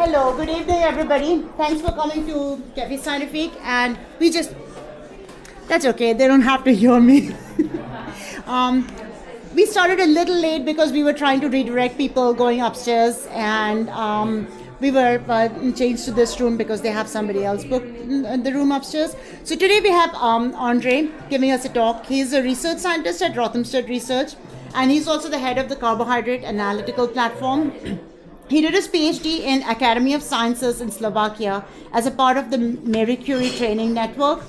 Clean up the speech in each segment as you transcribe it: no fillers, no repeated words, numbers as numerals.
Hello, good evening everybody. Thanks for coming to Café Scientifique, and that's okay, they don't have to hear me. We started a little late because we were trying to redirect people going upstairs, and we were changed to this room because they have somebody else booked in the room upstairs. So today we have Ondrej giving us a talk. He's a research scientist at Rothamsted Research, and he's also the head of the carbohydrate analytical platform. He did his PhD in Academy of Sciences in Slovakia as a part of the Marie Curie training network.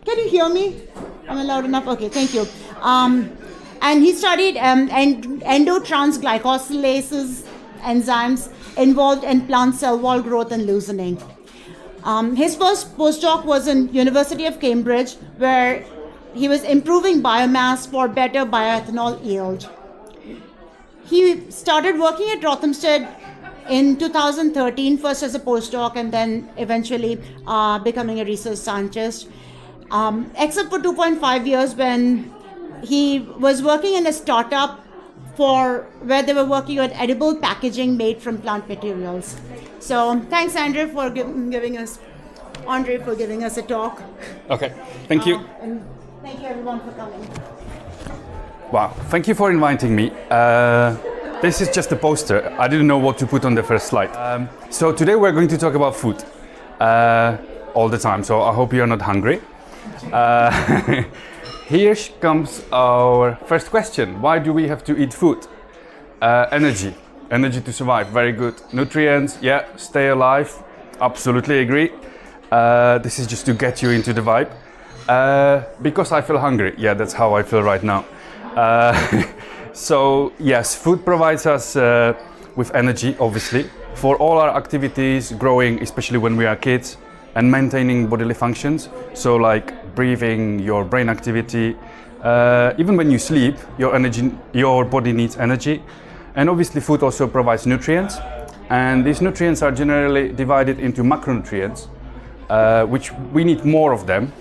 Can you hear me? Am I loud enough? Okay, thank you. And he studied endotransglycosylases enzymes involved in plant cell wall growth and loosening. His first postdoc was in University of Cambridge, where he was improving biomass for better bioethanol yield. He started working at Rothamsted in 2013, first as a postdoc and then eventually becoming a research scientist. Except for 2.5 years when he was working in a startup where they were working on edible packaging made from plant materials. So thanks, Ondrej, for giving us a talk. Okay, thank you. And thank you everyone for coming. Wow, thank you for inviting me. This is just a poster. I didn't know what to put on the first slide. So today we're going to talk about food all the time, so I hope you're not hungry. Here comes our first question. Why do we have to eat food? Energy to survive, very good. Nutrients, yeah, stay alive, absolutely agree. This is just to get you into the vibe. Because I feel hungry, yeah, that's how I feel right now. So yes, food provides us with energy, obviously, for all our activities, growing, especially when we are kids, and maintaining bodily functions. So like breathing, your brain activity, even when you sleep, your body needs energy. And obviously food also provides nutrients, and these nutrients are generally divided into macronutrients, which we need more of them.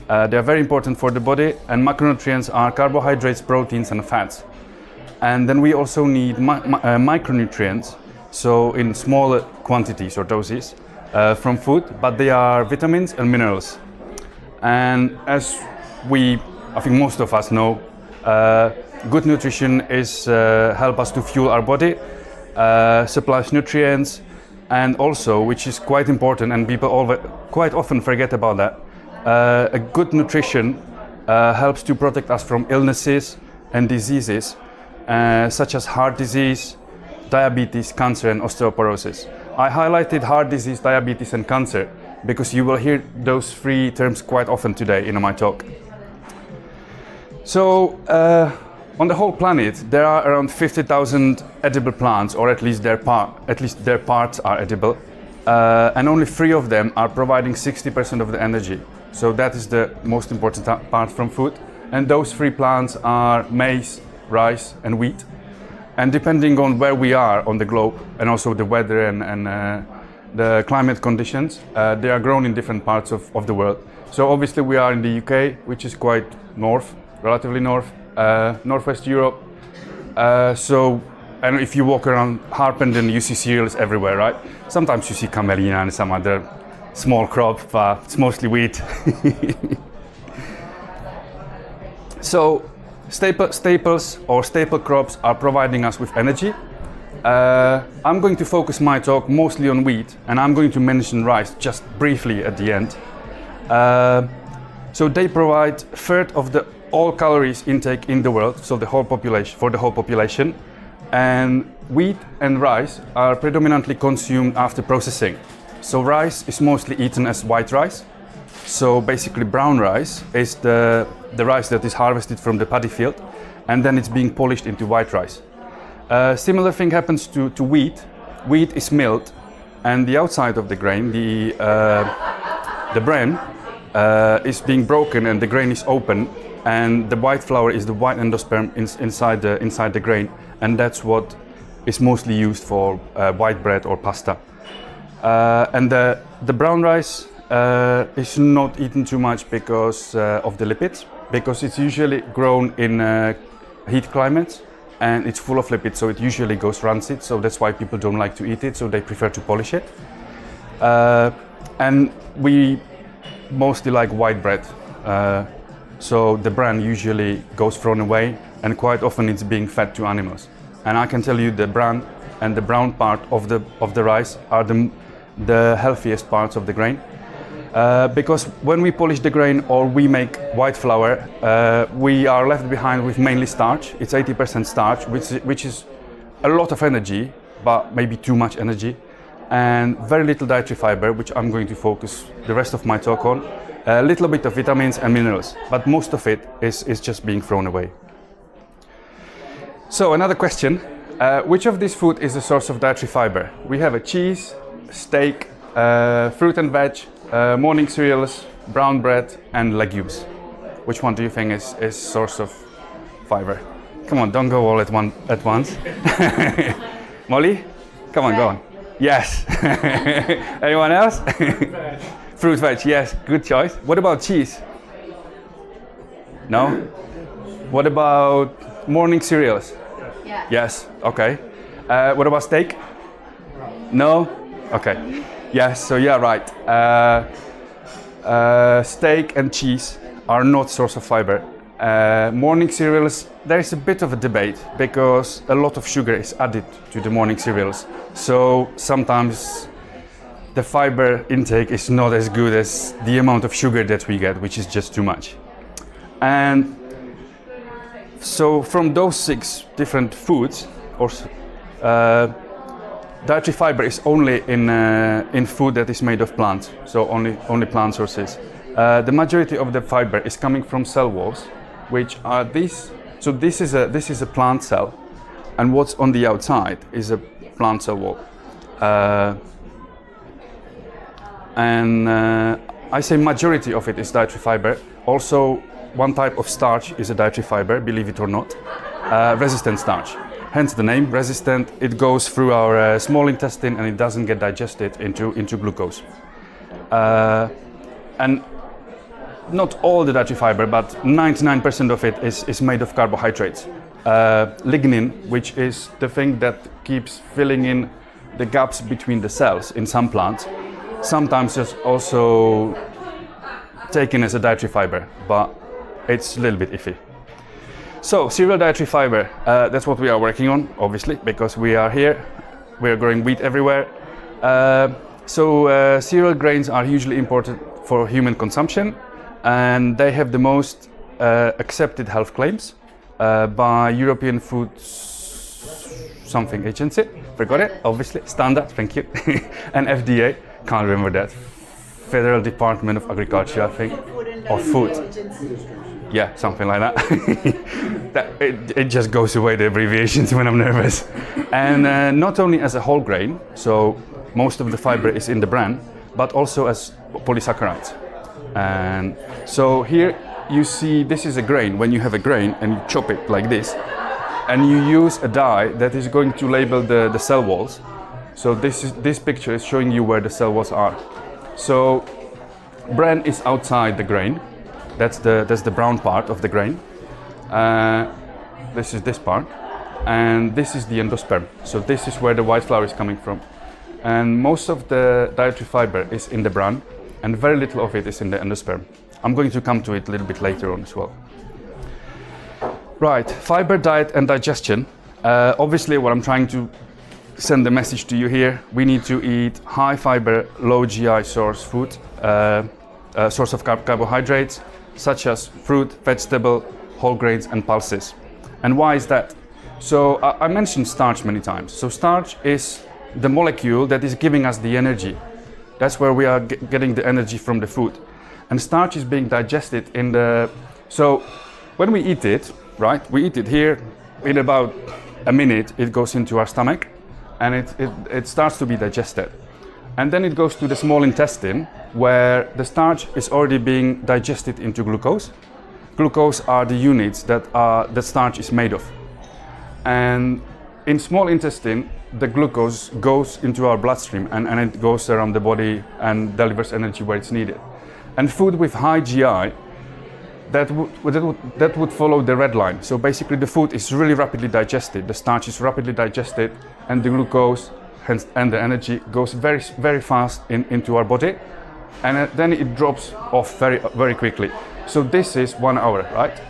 They are very important for the body, and macronutrients are carbohydrates, proteins and fats. And then we also need micronutrients, so in smaller quantities or doses from food, but they are vitamins and minerals. And as I think most of us know, good nutrition is help us to fuel our body, supplies nutrients, and also, which is quite important, and people quite often forget about that, a good nutrition helps to protect us from illnesses and diseases such as heart disease, diabetes, cancer and osteoporosis. I highlighted heart disease, diabetes and cancer because you will hear those three terms quite often today in my talk. So on the whole planet there are around 50,000 edible plants, or at least their parts are edible, and only 3 of them are providing 60% of the energy. So that is the most important part from food. And those 3 plants are maize, rice and wheat. And depending on where we are on the globe, and also the weather and the climate conditions, they are grown in different parts of the world. So obviously we are in the UK, which is quite north, relatively north, Northwest Europe. And if you walk around Harpenden, you see cereals everywhere, right? Sometimes you see camelina and some other small crop, but it's mostly wheat. So staples or staple crops are providing us with energy. I'm going to focus my talk mostly on wheat, and I'm going to mention rice just briefly at the end. So they provide 1/3 of the all calories intake in the world, so the whole population. And wheat and rice are predominantly consumed after processing. So rice is mostly eaten as white rice. So basically brown rice is the rice that is harvested from the paddy field, and then it's being polished into white rice. Similar thing happens to wheat. Wheat is milled, and the outside of the grain, the bran, is being broken and the grain is open, and the white flour is the white endosperm inside the grain, and that's what is mostly used for white bread or pasta. And the brown rice is not eaten too much because of the lipids, because it's usually grown in heat climates, and it's full of lipids, so it usually goes rancid, so that's why people don't like to eat it, so they prefer to polish it. And we mostly like white bread, so the bran usually goes thrown away, and quite often it's being fed to animals. And I can tell you the bran and the brown part of the rice are the healthiest parts of the grain. Because when we polish the grain or we make white flour, we are left behind with mainly starch. It's 80% starch, which is a lot of energy, but maybe too much energy, and very little dietary fiber, which I'm going to focus the rest of my talk on. A little bit of vitamins and minerals, but most of it is just being thrown away. So another question, which of this food is a source of dietary fiber? We have a cheese, steak, fruit and veg, morning cereals, brown bread, and legumes. Which one do you think is source of fiber? Come on, don't go all at once. Molly? Come on, go on. Yes. Anyone else? Fruit, veg, yes, good choice. What about cheese? No? What about morning cereals? Yeah. Yes, okay. What about steak? No? Okay. Yes, so yeah, right. Steak and cheese are not source of fiber. Morning cereals, there is a bit of a debate because a lot of sugar is added to the morning cereals. So sometimes the fiber intake is not as good as the amount of sugar that we get, which is just too much. And so from those 6 different foods, dietary fiber is only in food that is made of plants, so only plant sources. The majority of the fiber is coming from cell walls, which are these. So this is a plant cell, and what's on the outside is a plant cell wall. I say majority of it is dietary fiber. Also, one type of starch is a dietary fiber, believe it or not, resistant starch. Hence the name, resistant. It goes through our small intestine and it doesn't get digested into glucose. And not all the dietary fiber, but 99% of it is made of carbohydrates. Lignin, which is the thing that keeps filling in the gaps between the cells in some plants, sometimes is also taken as a dietary fiber, but it's a little bit iffy. So, cereal dietary fiber, that's what we are working on, obviously, because we are here, we are growing wheat everywhere. Cereal grains are hugely important for human consumption, and they have the most accepted health claims by European Food something agency, forgot it, obviously, standard, thank you, and FDA, can't remember that, Federal Department of Agriculture, I think, or food. Yeah, something like that. It just goes away, the abbreviations, when I'm nervous. And not only as a whole grain, so most of the fiber is in the bran, but also as polysaccharides. And so here you see this is a grain. When you have a grain and you chop it like this, and you use a dye that is going to label the cell walls. So this picture is showing you where the cell walls are. So bran is outside the grain. That's the brown part of the grain. This is this part, and this is the endosperm. So this is where the white flour is coming from. And most of the dietary fiber is in the bran, and very little of it is in the endosperm. I'm going to come to it a little bit later on as well. Right, fiber, diet and digestion. Obviously what I'm trying to send the message to you here, we need to eat high fiber, low GI source food, source of carbohydrates, such as fruit, vegetable, whole grains and pulses. And why is that? So I mentioned starch many times. So starch is the molecule that is giving us the energy. That's where we are getting the energy from the food. And starch is being digested in the... So when we eat it, right, we eat it here, in about a minute it goes into our stomach and it starts to be digested. And then it goes to the small intestine where the starch is already being digested into glucose. Glucose are the units that starch is made of. And in small intestine, the glucose goes into our bloodstream and it goes around the body and delivers energy where it's needed. And food with high GI that would follow the red line. So basically the food is really rapidly digested, the starch is rapidly digested, and the glucose and the energy goes very, very fast into our body, and then it drops off very, very quickly. So this is 1 hour, right?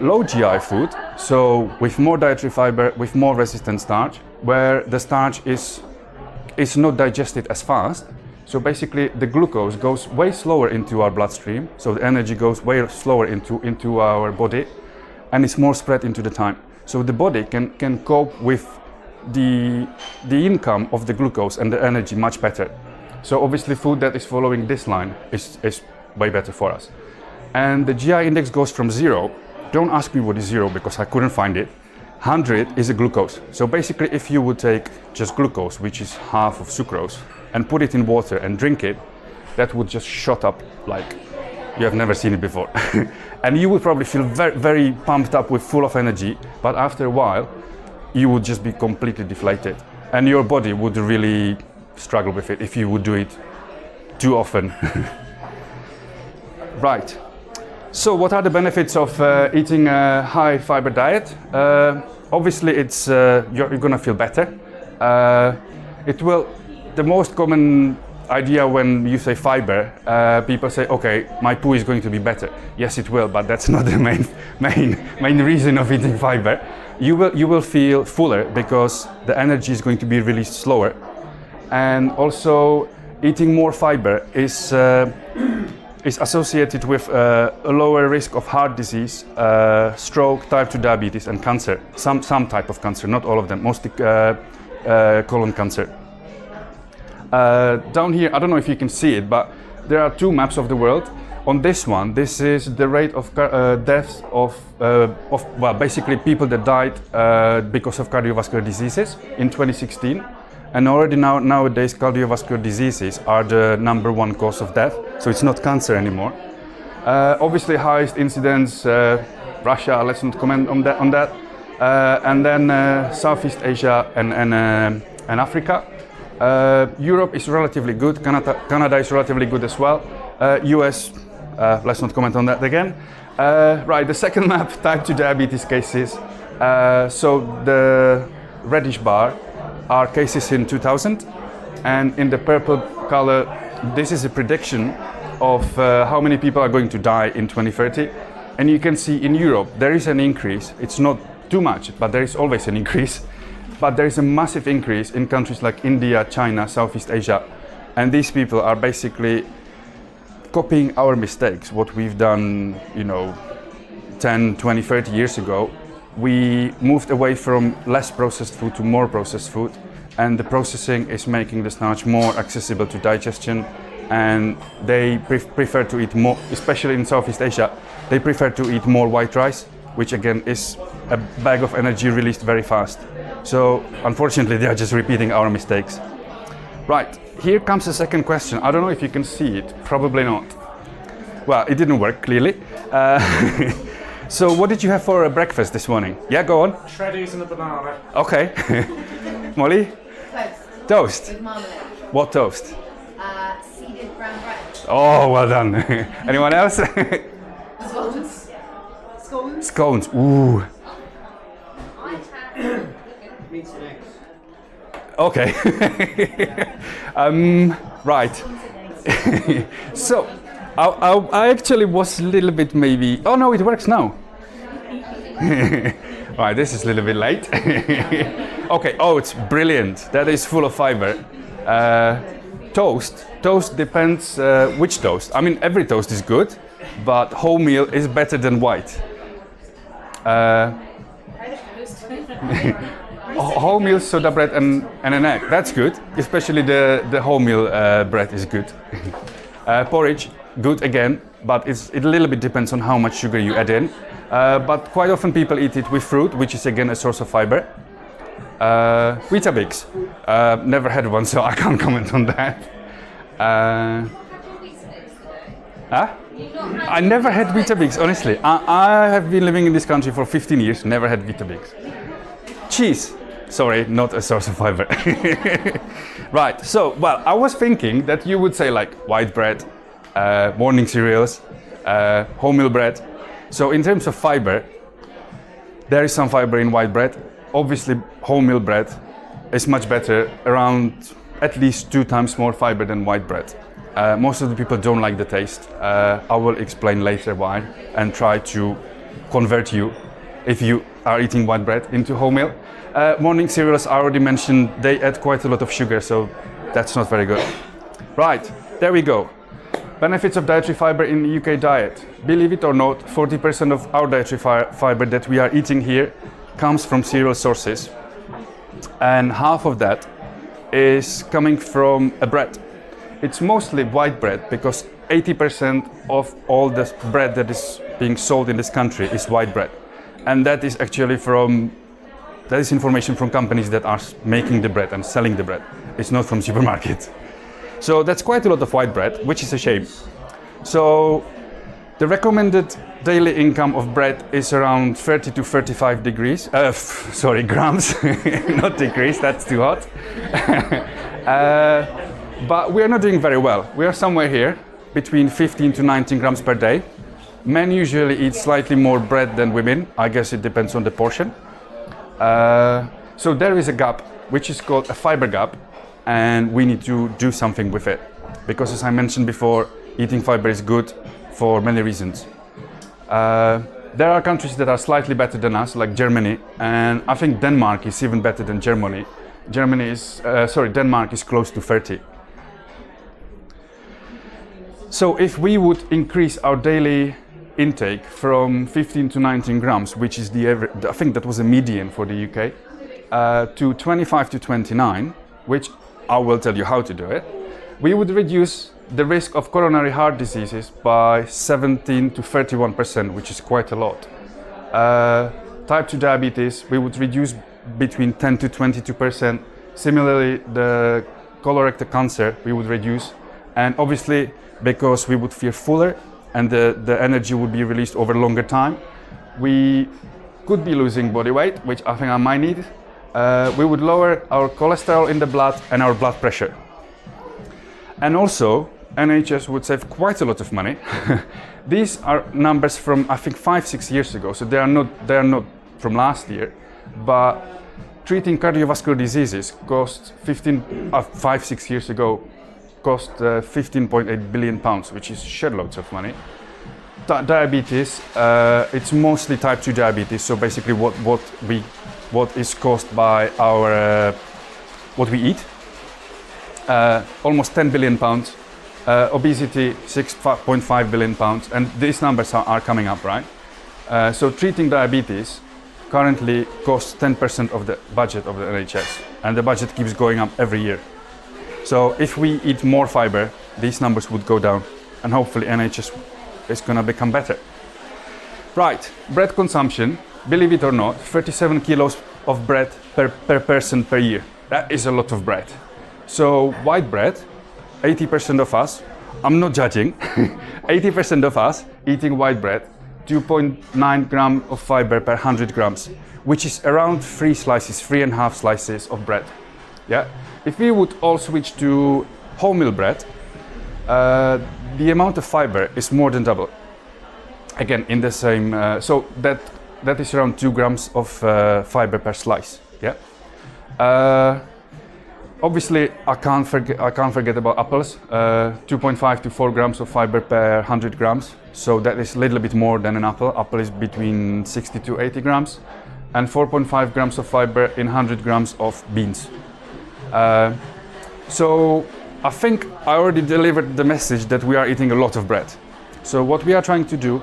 Low GI food, so with more dietary fiber, with more resistant starch, where the starch is not digested as fast. So basically the glucose goes way slower into our bloodstream, so the energy goes way slower into our body, and it's more spread into the time. So the body can cope with the income of the glucose and the energy much better. So obviously food that is following this line is way better for us. And the GI index goes from 0, don't ask me what is 0 because I couldn't find it. 100 is a glucose. So basically if you would take just glucose, which is half of sucrose, and put it in water and drink it, that would just shot up like you have never seen it before. And you would probably feel very, very pumped up with full of energy, but after a while you would just be completely deflated, and your body would really struggle with it if you would do it too often. Right. So what are the benefits of eating a high fiber diet? Obviously it's you're gonna feel better. The most common idea when you say fiber, people say, okay, my poo is going to be better. Yes, it will, but that's not the main reason of eating fiber. You will feel fuller because the energy is going to be really slower, and also eating more fiber is associated with a lower risk of heart disease, stroke, type 2 diabetes, and cancer. Some type of cancer, not all of them, mostly colon cancer. Down here, I don't know if you can see it, but there are 2 maps of the world. On this one, this is the rate of deaths of basically people that died because of cardiovascular diseases in 2016. And already nowadays, cardiovascular diseases are the #1 cause of death, so it's not cancer anymore. Obviously, highest incidence, Russia, let's not comment on that. And then Southeast Asia and Africa. Europe is relatively good, Canada is relatively good as well. US, let's not comment on that again. Right, the second map, type 2 diabetes cases. So the reddish bar are cases in 2000, and in the purple color, this is a prediction of how many people are going to die in 2030. And you can see in Europe, there is an increase. It's not too much, but there is always an increase. But there is a massive increase in countries like India, China, Southeast Asia. And these people are basically copying our mistakes, what we've done, 10, 20, 30 years ago. We moved away from less processed food to more processed food, and the processing is making the starch more accessible to digestion, and they prefer to eat more, especially in Southeast Asia, they prefer to eat more white rice, which again is a bag of energy released very fast. So unfortunately they are just repeating our mistakes. Right, here comes the second question. I don't know if you can see it, probably not. Well, it didn't work clearly. So what did you have for breakfast this morning? Yeah, go on. Shreddies and a banana. Okay. Molly? Toast. Toast. With marmalade. What toast? Seeded brown bread. Oh, well done. Anyone else? Scones. Scones. Scones. Ooh. I had Meats and eggs. Okay. Right. So, I actually was a little bit maybe. Oh no, it works now. Right, this is a little bit late. Okay. Oh, it's brilliant. That is full of fiber. Toast. Toast depends which toast. I mean, every toast is good, but wholemeal is better than white. Wholemeal soda bread and an egg. That's good. Especially the wholemeal bread is good. Porridge, good again, but it a little bit depends on how much sugar you add in. But quite often people eat it with fruit, which is again a source of fiber. Weetabix. Never had one, so I can't comment on that. I never had Weetabix, honestly. I have been living in this country for 15 years, never had Weetabix. Cheese. Sorry, not a source of fiber. Right, so, well, I was thinking that you would say like white bread, morning cereals, wholemeal bread. So in terms of fiber, there is some fiber in white bread. Obviously, wholemeal bread is much better, around at least 2 times more fiber than white bread. Most of the people don't like the taste. I will explain later why and try to convert you, if you are eating white bread, into wholemeal. Morning cereals, I already mentioned, they add quite a lot of sugar, so that's not very good. Right, there we go. Benefits of dietary fiber in the UK diet. Believe it or not, 40% of our dietary fiber that we are eating here comes from cereal sources. And half of that is coming from a bread. It's mostly white bread because 80% of all the bread that is being sold in this country is white bread. And that is actually that is information from companies that are making the bread and selling the bread. It's not from supermarkets. So that's quite a lot of white bread, which is a shame. So the recommended daily income of bread is around 30 to 35 grams, not degrees, that's too hot. But we are not doing very well. We are somewhere here, between 15 to 19 grams per day. Men usually eat slightly more bread than women. I guess it depends on the portion. So there is a gap, which is called a fiber gap, and we need to do something with it. Because as I mentioned before, eating fiber is good for many reasons. There are countries that are slightly better than us, like Germany, and I think Denmark is even better than Germany. Denmark is close to 30. So if we would increase our daily intake from 15 to 19 grams, which is the average, I think that was a median for the UK, to 25 to 29, which I will tell you how to do it, we would reduce the risk of coronary heart diseases by 17 to 31%, which is quite a lot. Type 2 diabetes, we would reduce between 10 to 22%. Similarly, the colorectal cancer, we would reduce. And obviously, because we would feel fuller and the energy would be released over a longer time, we could be losing body weight, which I think I might need. We would lower our cholesterol in the blood and our blood pressure. And also, NHS would save quite a lot of money. These are numbers from, I think, 5-6 years ago, so they are not from last year. But treating cardiovascular diseases cost 5-6 years ago, cost 15.8 billion pounds, which is shitloads of money. Diabetes, it's mostly type 2 diabetes, so basically what is caused by our what we eat. Almost 10 billion pounds. Obesity, 6.5 billion pounds, and these numbers are coming up, right? So treating diabetes currently costs 10% of the budget of the NHS, and the budget keeps going up every year. So if we eat more fiber, these numbers would go down, and hopefully NHS is gonna become better. Right, bread consumption, believe it or not, 37 kilos of bread per person per year. That is a lot of bread. So white bread, 80% of us, I'm not judging, 80% of us eating white bread, 2.9 grams of fiber per 100 grams, which is around 3.5 slices of bread. Yeah. If we would all switch to wholemeal bread, the amount of fiber is more than double. Again, in the same, so that is around 2 grams of fiber per slice. Yeah. Obviously, I can't forget about apples. 2.5 to 4 grams of fiber per 100 grams. So that is a little bit more than an apple. Apple is between 60 to 80 grams, and 4.5 grams of fiber in 100 grams of beans. So I think I already delivered the message that we are eating a lot of bread. So what we are trying to do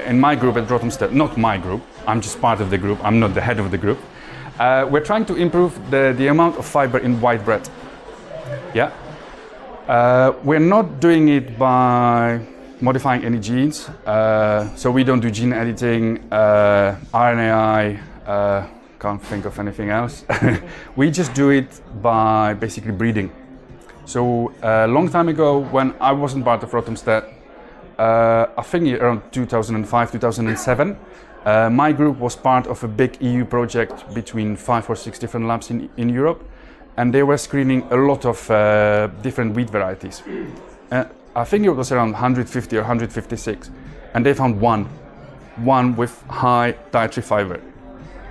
in my group at Rothamsted, not my group, I'm just part of the group, I'm not the head of the group. We're trying to improve the amount of fiber in white bread. Yeah. We're not doing it by modifying any genes. So we don't do gene editing, RNAi, can't think of anything else. We just do it by basically breeding. So a long time ago, when I wasn't part of Rothamsted, I think around 2005, 2007, my group was part of a big EU project between 5 or 6 different labs in Europe, and they were screening a lot of different wheat varieties. I think it was around 150 or 156, and they found one with high dietary fiber,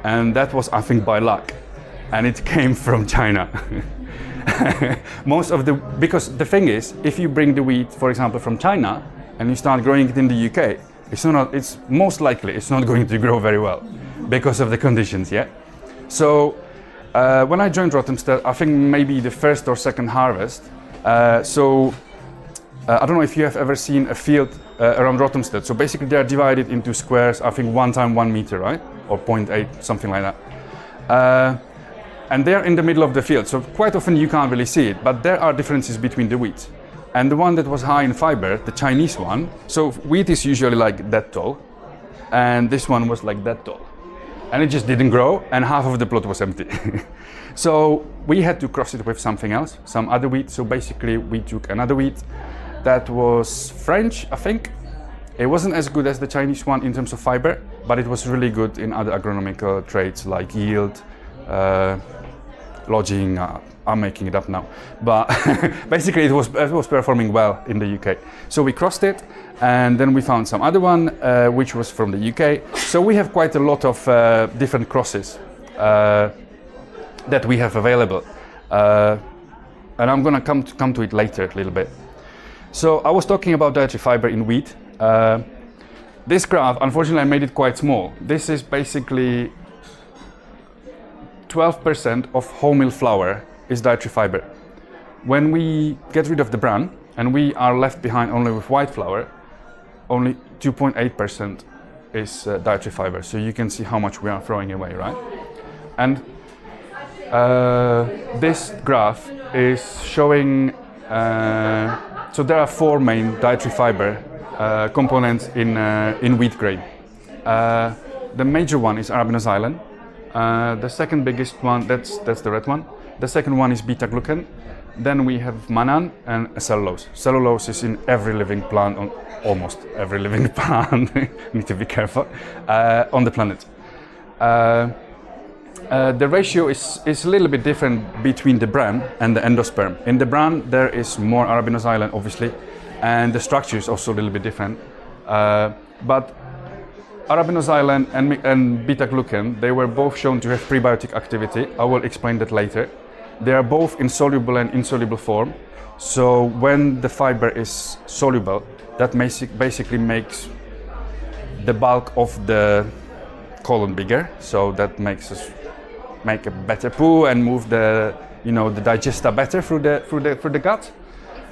and that was, I think, by luck, and it came from China. Because the thing is, if you bring the wheat, for example, from China and you start growing it in the UK, it's most likely it's not going to grow very well because of the conditions. Yeah. So when I joined Rothamsted, I think maybe the first or second harvest. I don't know if you have ever seen a field around Rothamsted. So basically they are divided into squares, I think 1 × 1 meter, right? Or 0.8, something like that. And they're in the middle of the field. So quite often you can't really see it, but there are differences between the wheat. And the one that was high in fiber, the Chinese one, so wheat is usually like that tall, and this one was like that tall. And it just didn't grow, and half of the plot was empty. So we had to cross it with something else, some other wheat. So basically we took another wheat that was French, I think. It wasn't as good as the Chinese one in terms of fiber, but it was really good in other agronomical traits like yield, lodging. I'm making it up now, but basically it was performing well in the UK. So we crossed it, and then we found some other one which was from the UK. So we have quite a lot of different crosses that we have available, and I'm gonna come to it later a little bit. So I was talking about dietary fiber in wheat. This graph, unfortunately, I made it quite small. This is basically 12% of wholemeal flour is dietary fiber. When we get rid of the bran and we are left behind only with white flour, only 2.8% is dietary fiber. So you can see how much we are throwing away, right? And this graph is showing, so there are 4 main dietary fiber components in wheat grain. The major one is arabinoxylan. The second biggest one, that's the red one. The second one is beta-glucan. Then we have mannan and cellulose. Cellulose is in every living plant, on almost every living plant, need to be careful, on the planet. The ratio is a little bit different between the bran and the endosperm. In the bran there is more arabinoxylan, obviously, and the structure is also a little bit different. But arabinoxylan and beta-glucan, they were both shown to have prebiotic activity. I will explain that later. They are both in soluble and insoluble form. So when the fiber is soluble, that basically makes the bulk of the colon bigger. So that makes us make a better poo and move the digesta better through the gut. Is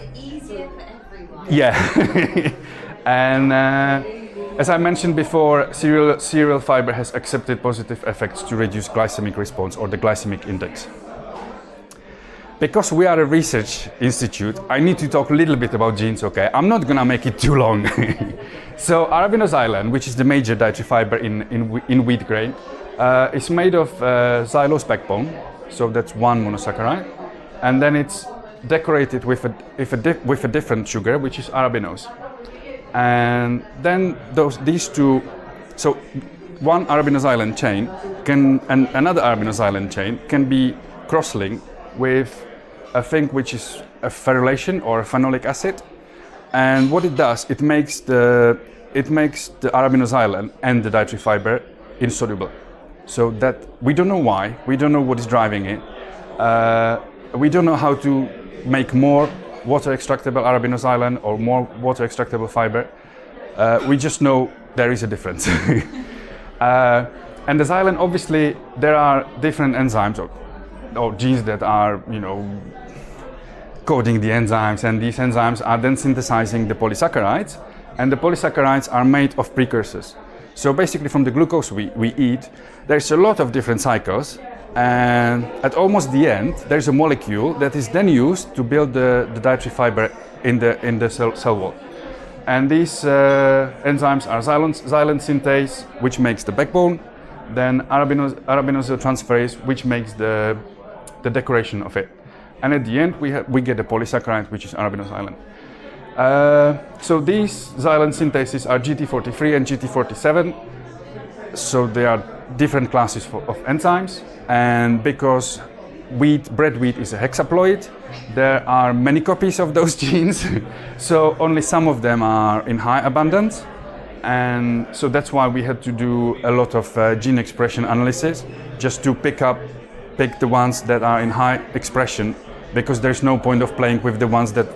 it easier for everyone? Yeah. And as I mentioned before, cereal fiber has accepted positive effects to reduce glycemic response or the glycemic index. Because we are a research institute, I need to talk a little bit about genes, okay? I'm not gonna make it too long. So arabinoxylan, which is the major dietary fiber in wheat grain, is made of xylose backbone, so that's one monosaccharide, and then it's decorated with a different sugar, which is arabinose. And then these two, so one arabinoxylan chain and another arabinoxylan chain can be cross-linked with a thing which is a ferulation or a phenolic acid. And what it does, it makes the arabinoxylan and the dietary fiber insoluble. So that we don't know why, we don't know what is driving it. We don't know how to make more water extractable arabinoxylan or more water extractable fiber. We just know there is a difference. And the xylan, obviously, there are different enzymes or genes that are, coding the enzymes, and these enzymes are then synthesizing the polysaccharides, and the polysaccharides are made of precursors. So basically from the glucose we eat, there's a lot of different cycles, and at almost the end there's a molecule that is then used to build the dietary fiber in the cell wall. And these enzymes are xylan synthase, which makes the backbone, then arabinosyl transferase, which makes the decoration of it. And at the end we get a polysaccharide, which is arabinoxylan. So these xylan synthases are GT43 and GT47. So they are different classes of enzymes, and because bread wheat is a hexaploid. There are many copies of those genes, so only some of them are in high abundance. And so that's why we had to do a lot of gene expression analysis just to pick the ones that are in high expression, because there's no point of playing with the ones that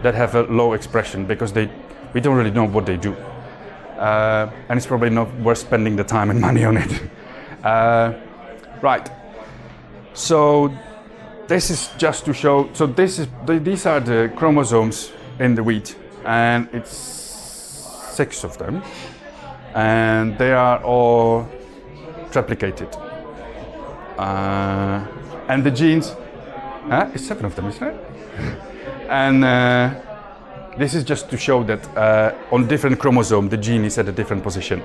have a low expression, because we don't really know what they do, and it's probably not worth spending the time and money on it. Right. So this is just to show. So these are the chromosomes in the wheat, and it's 6 of them, and they are all replicated. And the genes, it's 7 of them, isn't it? And this is just to show that on different chromosome the gene is at a different position.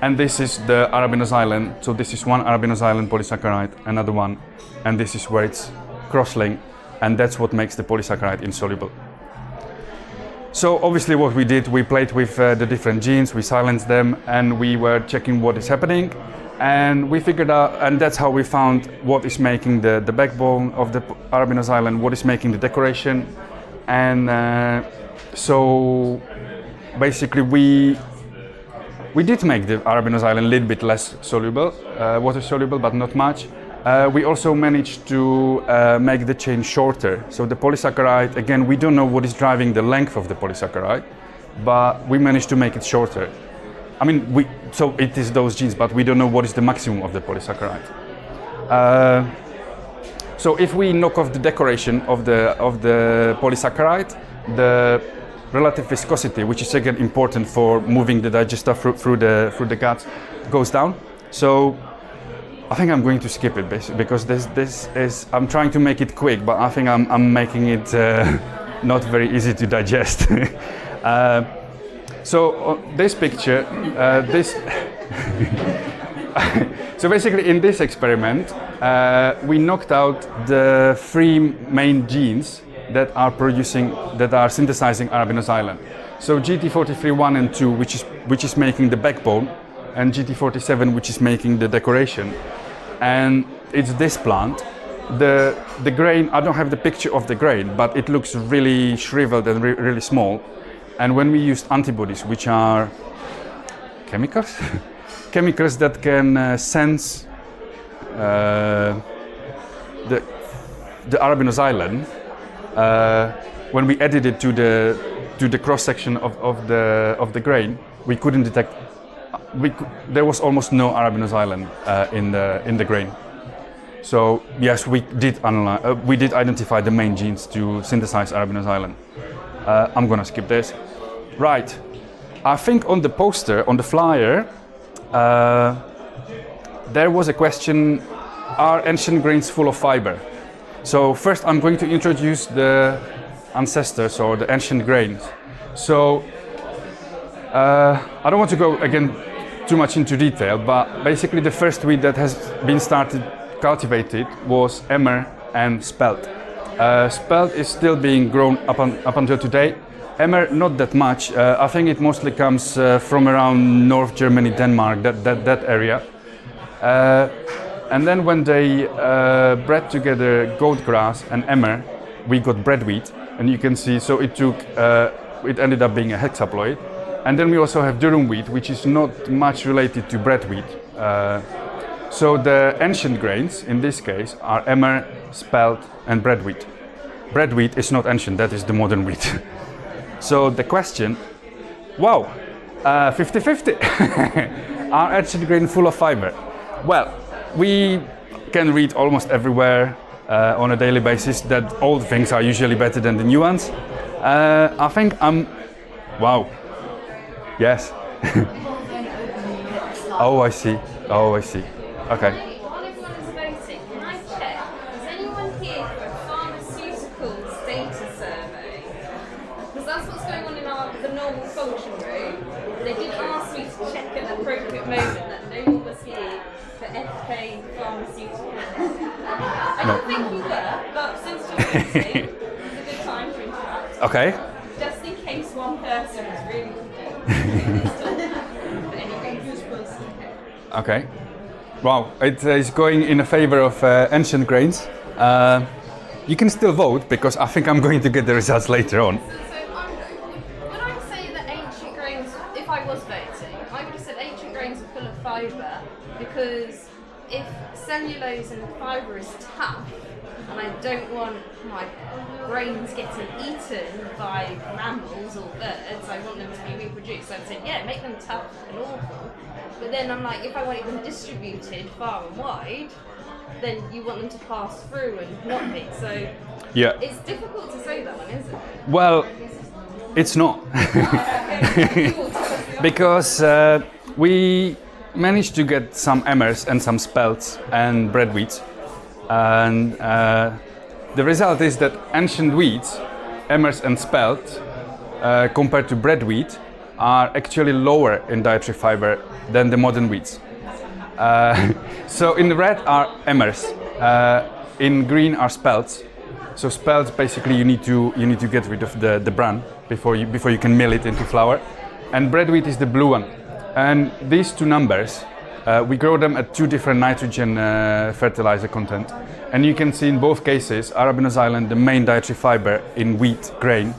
And this is the arabinoxylin. So this is one arabinoxylin polysaccharide, another one, and this is where it's cross-linked, and that's what makes the polysaccharide insoluble. So obviously what we did, we played with the different genes, we silenced them, and we were checking what is happening, and we figured out, and that's how we found what is making the backbone of the arabinoxylin, what is making the decoration. And so basically we did make the arabinoxylin a little bit less soluble, water soluble, but not much. We also managed to make the chain shorter. So the polysaccharide, again, we don't know what is driving the length of the polysaccharide, but we managed to make it shorter. I mean, so it is those genes, but we don't know what is the maximum of the polysaccharide. So if we knock off the decoration of the polysaccharide, the relative viscosity, which is again important for moving the digestive through the gut, goes down. So I think I'm going to skip it basically, because this is, I'm trying to make it quick, but I think I'm making it not very easy to digest. So this picture, so basically in this experiment, we knocked out the 3 main genes that are synthesizing arabinoxylin. So GT43-1 and 2, which is making the backbone, and GT47, which is making the decoration. And it's this plant. The grain, I don't have the picture of the grain, but it looks really shriveled and really small. And when we used antibodies, which are chemicals, chemicals that can sense the arabinoxylin, when we added it to the cross section of the grain, we couldn't detect. There was almost no arabinoxylin in the grain. So yes, we did identify the main genes to synthesize arabinoxylin. I'm gonna skip this. Right, I think on the poster, on the flyer, there was a question: are ancient grains full of fiber? So first, I'm going to introduce the ancestors or the ancient grains. So I don't want to go again too much into detail, but basically the first wheat that has been cultivated was emmer and spelt. Spelt is still being grown up until today. Emmer, not that much. I think it mostly comes from around North Germany, Denmark, that area. And then when they bred together goat grass and emmer, we got bread wheat, and you can see. So it ended up being a hexaploid. And then we also have durum wheat, which is not much related to bread wheat. So the ancient grains, in this case, are emmer, spelt, and bread wheat. Bread wheat is not ancient, that is the modern wheat. So the question, wow, 50-50. Are ancient grains full of fiber? Well, we can read almost everywhere on a daily basis that old things are usually better than the new ones. I think wow. Yes. Oh, I see. Oh, I see. Okay. While everyone is voting, can I check? Is anyone here for a pharmaceutical data survey? Because that's what's going on in the normal function room. They did ask me to check at an appropriate moment that no one was here for FK pharmaceutical. I don't think we were, but since you're voting, it's a good time to interact. Okay. Just in case one person is really confused. But anyway, who's supposed to? Okay. Wow, it is going in favor of ancient grains. You can still vote because I think I'm going to get the results later on. Would I say that ancient grains, if I was voting, I would have said ancient grains are full of fibre, because if cellulose and fibre is tough, and I don't want my grains getting eaten by mammals or birds, I want them to be reproduced. So I'd say, yeah, make them tough and awful. But then I'm like, if I wanted them distributed far and wide, then you want them to pass through and not be. So Yeah. it's difficult to say that one, isn't it? Well, it's not. Because we managed to get some emmers and some spelts and bread wheats. And the result is that ancient wheats, emmers and spelt, compared to bread wheat, are actually lower in dietary fiber than the modern wheats. So in the red are emmers, in green are spelts. So spelts, basically you need to get rid of the bran before you can mill it into flour. And bread wheat is the blue one. And these two numbers, we grow them at two different nitrogen fertilizer content. And you can see in both cases, arabinoxylan, the main dietary fiber in wheat grain,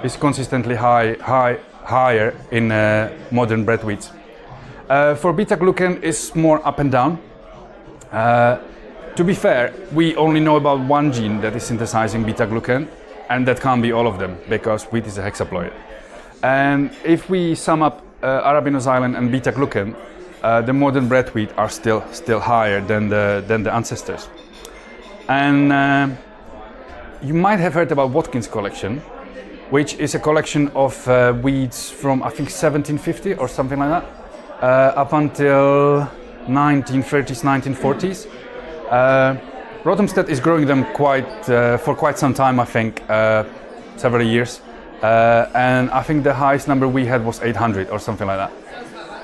is consistently higher in modern bread wheats. For beta-glucan, it's more up and down. To be fair, we only know about one gene that is synthesizing beta-glucan, and that can't be all of them because wheat is a hexaploid. And if we sum up arabinoxylan and beta-glucan, the modern bread wheat are still higher than the ancestors. And you might have heard about Watkins collection, which is a collection of wheats from I think 1750 or something like that, up until 1930s, 1940s. Rothamsted is growing them for quite some time, I think, several years. And I think the highest number we had was 800 or something like that.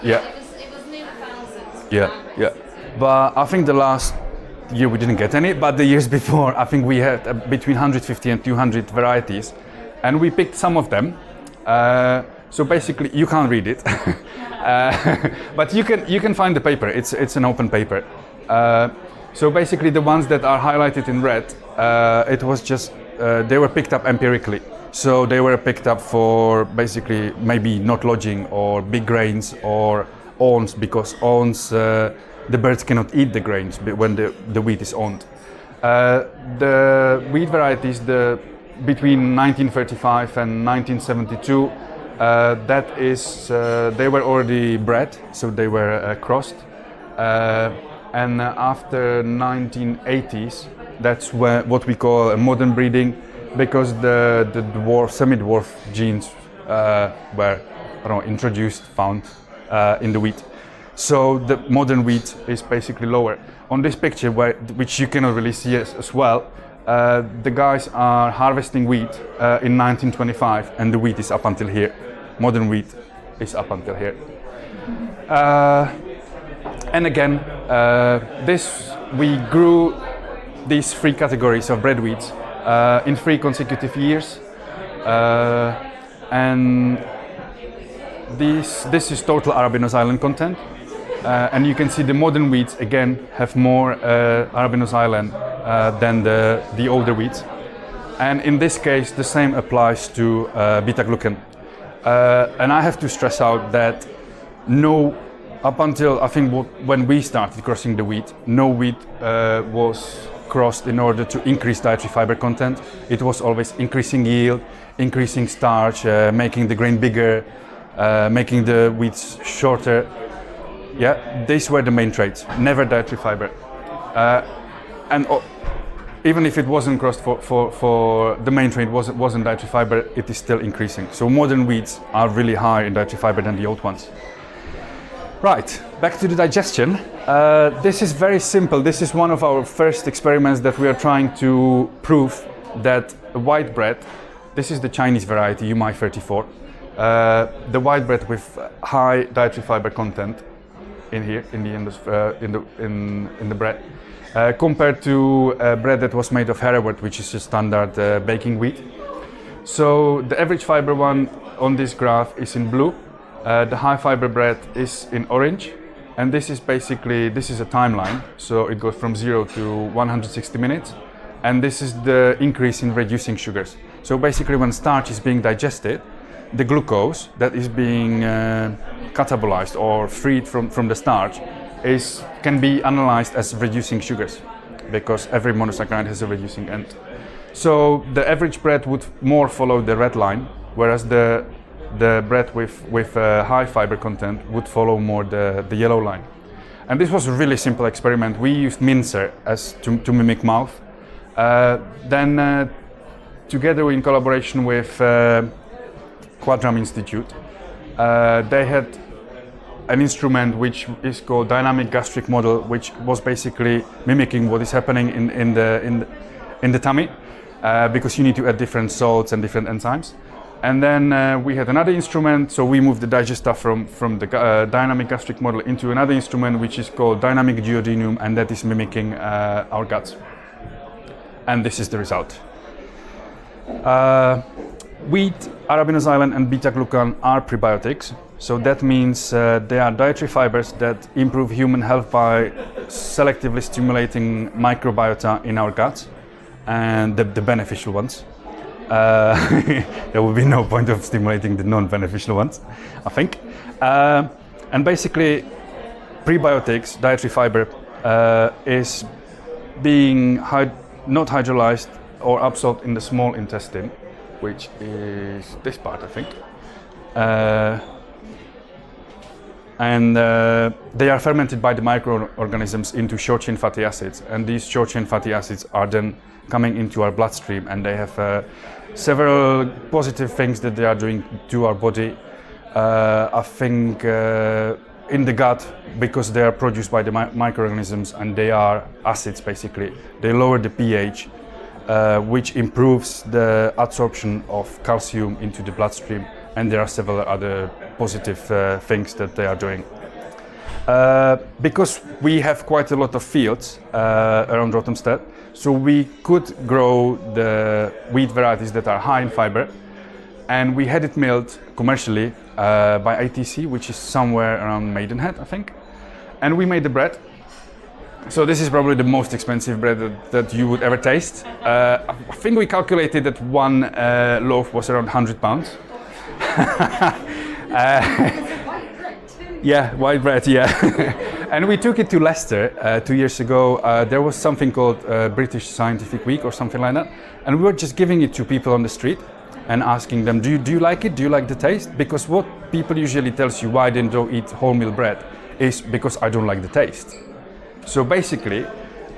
Yeah. It was near 1,000. Yeah. But I think the last year we didn't get any, but the years before I think we had between 150 and 200 varieties, and we picked some of them. So basically, you can't read it, but you can find the paper. It's an open paper. So basically, the ones that are highlighted in red, it was just they were picked up empirically. So they were picked up for basically maybe not lodging or big grains or awns, because awns the birds cannot eat the grains when the wheat is owned. The wheat varieties between 1935 and 1972, that is they were already bred, so they were crossed. And after 1980s, that's what we call modern breeding, because the dwarf, semi-dwarf genes were introduced, found in the wheat. So the modern wheat is basically lower. On this picture, which you cannot really see as well, the guys are harvesting wheat in 1925, and the wheat is up until here. Modern wheat is up until here. And again, we grew these three categories of bread wheats in 3 consecutive years, and this is total arabinoxylan content, and you can see the modern wheats again have more arabinoxylan than the older wheats, and in this case the same applies to beta-glucan. And I have to stress out that up until I think when we started crossing the wheat, no wheat was crossed in order to increase dietary fiber content. It was always increasing yield, increasing starch, making the grain bigger, making the wheats shorter. Yeah, these were the main traits, never dietary fiber. And even if it wasn't crossed for the main trait wasn't dietary fiber, it is still increasing. So modern wheats are really high in dietary fiber than the old ones. Right, back to the digestion. This is very simple. This is one of our first experiments that we are trying to prove that white bread, this is the Chinese variety, UMI 34, the white bread with high dietary fiber content in here, in the bread, compared to bread that was made of Hereward, which is a standard baking wheat. So the average fiber one on this graph is in blue. The high fiber bread is in orange, And this is a timeline, so it goes from 0 to 160 minutes, and this is the increase in reducing sugars. So basically when starch is being digested, the glucose that is being catabolized or freed from the starch can be analyzed as reducing sugars, because every monosaccharide has a reducing end. So the average bread would more follow the red line, whereas the bread with high fiber content would follow more the yellow line. And this was a really simple experiment. We used mincer to mimic mouth. Then together in collaboration with Quadram Institute, they had an instrument which is called dynamic gastric model, which was basically mimicking what is happening in the tummy, because you need to add different salts and different enzymes. And then we had another instrument, so we moved the digesta from the dynamic gastric model into another instrument which is called dynamic duodenum, and that is mimicking our guts. And this is the result. Wheat, arabinoxylan and beta-glucan are prebiotics, so that means they are dietary fibers that improve human health by selectively stimulating microbiota in our guts, and the beneficial ones. There will be no point of stimulating the non-beneficial ones, I think. And basically, prebiotics, dietary fiber, is being not hydrolyzed or absorbed in the small intestine, which is this part, I think. And they are fermented by the microorganisms into short-chain fatty acids, and these short-chain fatty acids are then coming into our bloodstream, and they have several positive things that they are doing to our body. I think in the gut, because they are produced by the microorganisms and they are acids basically, they lower the pH, which improves the absorption of calcium into the bloodstream, and there are several other positive things that they are doing. Because we have quite a lot of fields around Rothamsted, so we could grow the wheat varieties that are high in fiber, and we had it milled commercially by ATC, which is somewhere around Maidenhead, I think. And we made the bread. So this is probably the most expensive bread that you would ever taste. I think we calculated that one loaf was around £100. Yeah, white bread, yeah. And we took it to Leicester 2 years ago. There was something called British Scientific Week or something like that. And we were just giving it to people on the street and asking them, do you like it? Do you like the taste? Because what people usually tells you why they don't eat wholemeal bread is because I don't like the taste. So basically,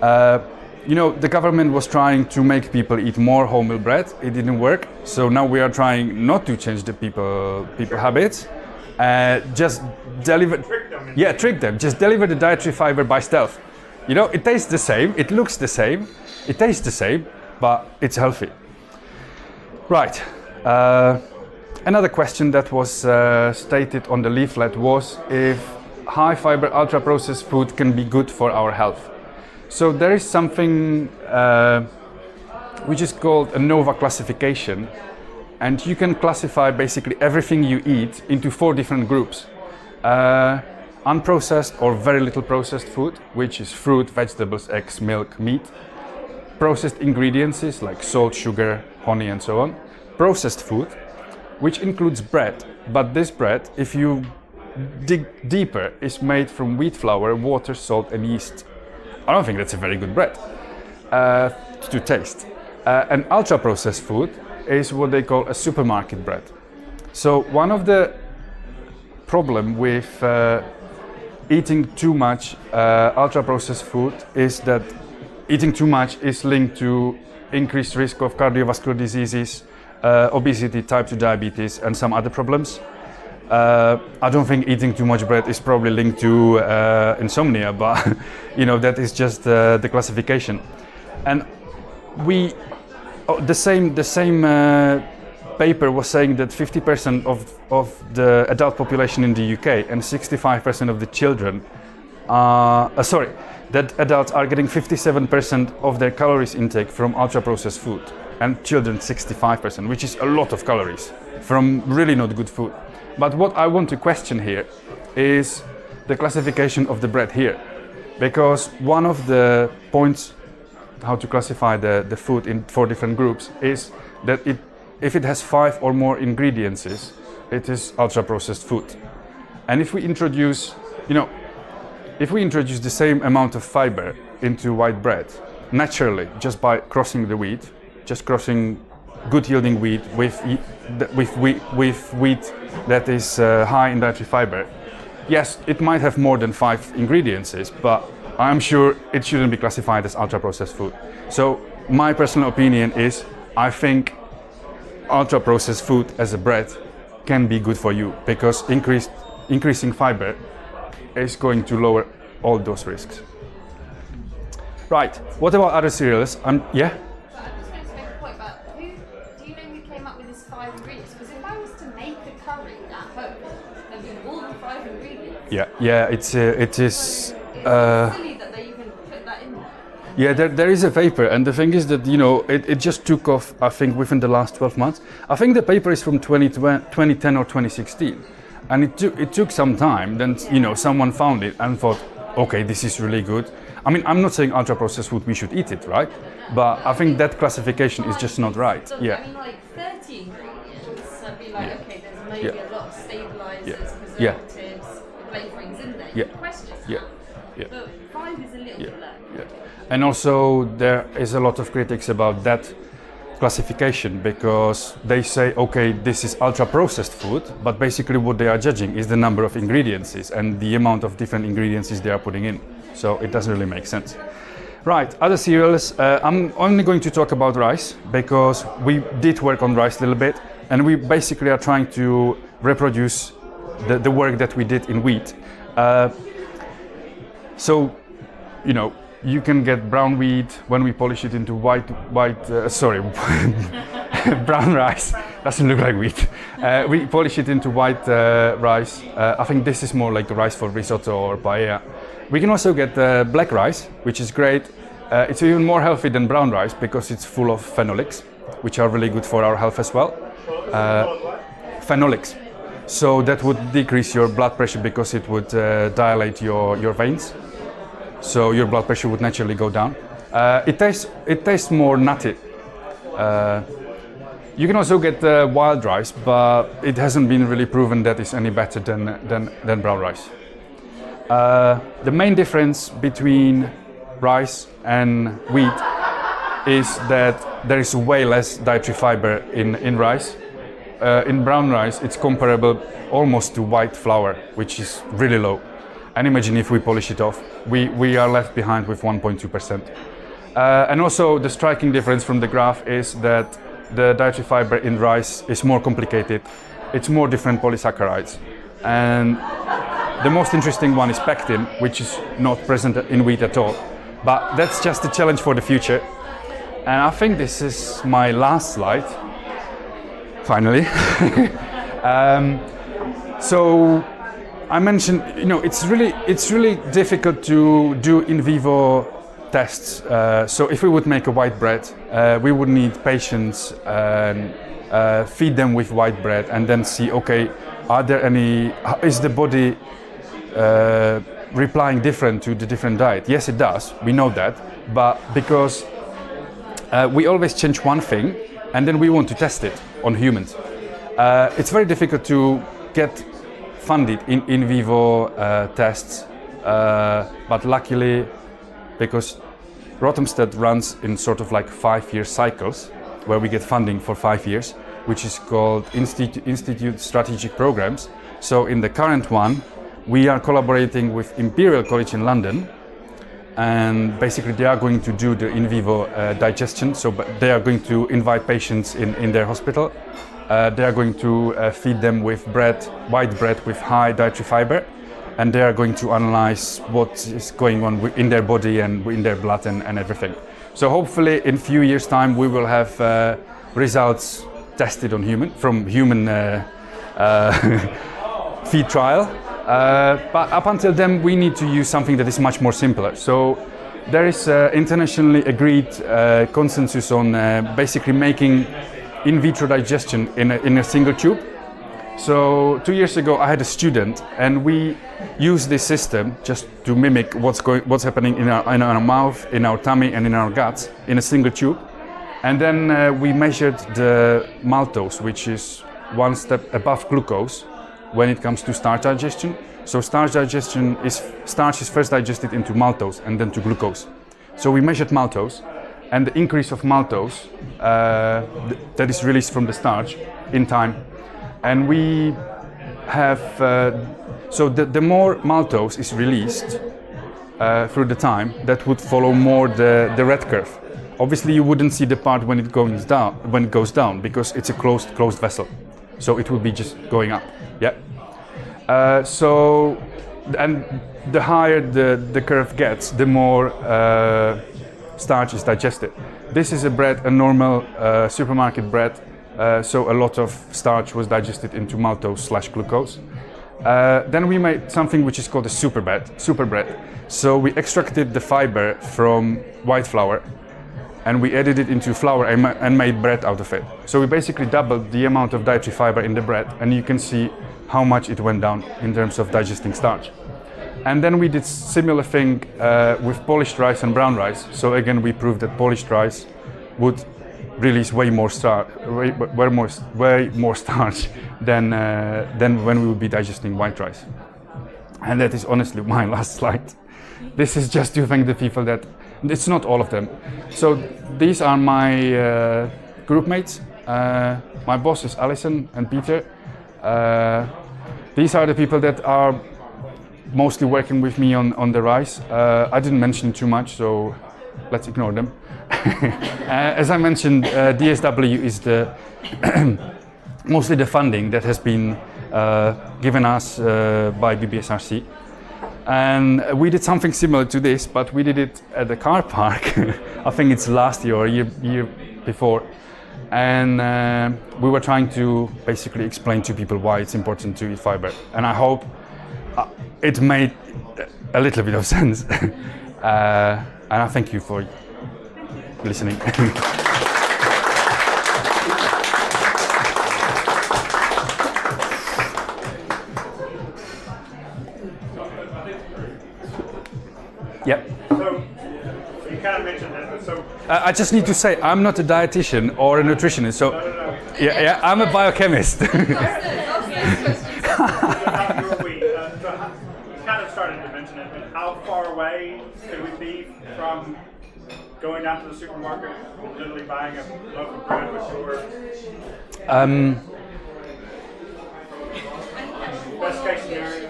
the government was trying to make people eat more wholemeal bread. It didn't work. So now we are trying not to change the people habits. Just deliver, trick them. Just deliver the dietary fiber by stealth. It tastes the same, it looks the same, it tastes the same, but it's healthy. Right. Another question that was stated on the leaflet was if high fiber ultra processed food can be good for our health. So there is something which is called a NOVA classification. And you can classify basically everything you eat into 4 different groups. Unprocessed or very little processed food, which is fruit, vegetables, eggs, milk, meat. Processed ingredients like salt, sugar, honey, and so on. Processed food, which includes bread, but this bread, if you dig deeper, is made from wheat flour, water, salt, and yeast. I don't think that's a very good bread to taste. And ultra-processed food is what they call a supermarket bread. So one of the problem with eating too much ultra-processed food is that eating too much is linked to increased risk of cardiovascular diseases, obesity, type 2 diabetes, and some other problems. I don't think eating too much bread is probably linked to insomnia, but that is just the classification. And the same paper was saying that 50% of the adult population in the UK and 65% of the children that adults are getting 57% of their calories intake from ultra-processed food, and children 65%, which is a lot of calories from really not good food. But what I want to question here is the classification of the bread here, because one of the points how to classify the food in 4 different groups is that if it has 5 or more ingredients, it is ultra-processed food. And if we introduce, the same amount of fiber into white bread, naturally, just by crossing the wheat, just crossing good yielding wheat with wheat that is high in dietary fiber, yes, it might have more than 5 ingredients, but I'm sure it shouldn't be classified as ultra-processed food. So my personal opinion is, I think ultra-processed food as a bread can be good for you, because increasing fiber is going to lower all those risks. Right, what about other cereals? Yeah? But I just wanted to make a point about do you know who came up with this 5 ingredients? Because if I was to make a curry at home and do all the 5 ingredients, Yeah, it is. silly that they even put that in there. Yeah, there is a paper, and the thing is that it just took off, I think, within the last 12 months. I think the paper is from 2010 or 2016, and it took some time. Then someone found it and thought, okay, this is really good. I mean, I'm not saying ultra-processed food we should eat it, right? But I think that classification is just not right. So, Yeah. I mean, like 30 ingredients, I'd be like, Yeah. okay, there's maybe Yeah. a lot of stabilizers, Yeah. preservatives, flavourings in there. Yeah. You can question Yeah. that. Yeah. But 5 is a little bit low. Yeah. And also there is a lot of critics about that classification, because they say, okay, this is ultra-processed food, but basically what they are judging is the number of ingredients and the amount of different ingredients they are putting in. So it doesn't really make sense. Right, other cereals. I'm only going to talk about rice, because we did work on rice a little bit, and we basically are trying to reproduce the work that we did in wheat. So, you can get brown wheat when we polish it into brown rice. Doesn't look like wheat. We polish it into white rice. I think this is more like the rice for risotto or paella. We can also get black rice, which is great. It's even more healthy than brown rice, because it's full of phenolics, which are really good for our health as well. Phenolics. So that would decrease your blood pressure, because it would dilate your veins. So your blood pressure would naturally go down. It tastes more nutty. You can also get wild rice, but it hasn't been really proven that it's any better than brown rice. The main difference between rice and wheat is that there is way less dietary fiber in rice. In brown rice, it's comparable almost to white flour, which is really low. And imagine if we polish it off, we are left behind with 1.2%. And also the striking difference from the graph is that the dietary fiber in rice is more complicated. It's more different polysaccharides. And the most interesting one is pectin, which is not present in wheat at all. But that's just a challenge for the future. And I think this is my last slide, finally. So I mentioned, it's really difficult to do in vivo tests. So if we would make a white bread, we would need patients and feed them with white bread, and then see, okay, is the body replying different to the different diet? Yes, it does. We know that, but because we always change one thing, and then we want to test it on humans. It's very difficult to get funded in vivo tests, but luckily, because Rothamsted runs in sort of like 5-year cycles, where we get funding for 5 years, which is called Institute Strategic Programs. So in the current one, we are collaborating with Imperial College in London, and basically they are going to do the in vivo digestion. So they are going to invite patients in their hospital. They are going to feed them with white bread with high dietary fiber, and they are going to analyze what is going on in their body and in their blood and everything. So hopefully in a few years' time we will have results tested on human feed trial. But up until then we need to use something that is much more simpler. So there is internationally agreed consensus on basically making in vitro digestion in a single tube. So 2 years ago, I had a student, and we used this system just to mimic what's happening in our mouth, in our tummy, and in our guts in a single tube. And then we measured the maltose, which is one step above glucose when it comes to starch digestion. So starch is first digested into maltose and then to glucose. So we measured maltose, and the increase of maltose that is released from the starch in time. And we have, so the more maltose is released through the time, that would follow more the red curve. Obviously, you wouldn't see the part when it goes down because it's a closed vessel. So it would be just going up. Yeah. And the higher the curve gets, the more starch is digested. This is a normal supermarket bread. So a lot of starch was digested into maltose/glucose. Then we made something which is called a super bread. So we extracted the fiber from white flour, and we added it into flour and made bread out of it. So we basically doubled the amount of dietary fiber in the bread, and you can see how much it went down in terms of digesting starch. And then we did similar thing with polished rice and brown rice. So again, we proved that polished rice would release way more starch than when we would be digesting white rice. And that is honestly my last slide. This is just to thank the people that, it's not all of them. So these are my group mates. My bosses Alison and Peter. These are the people that are mostly working with me on the rice. I didn't mention too much, so let's ignore them. As I mentioned, DSW is mostly the funding that has been given us by BBSRC. And we did something similar to this, but we did it at the car park. I think it's last year or year before. And we were trying to basically explain to people why it's important to eat fiber. And I hope it made a little bit of sense. And I thank you for listening. Yep. So you kind of mentioned that. So I just need to say I'm not a dietitian or a nutritionist. So yeah, I'm a biochemist. you kind of started to mention it, but how far away could we be from going down to the supermarket, literally buying a loaf of bread with your best case scenario?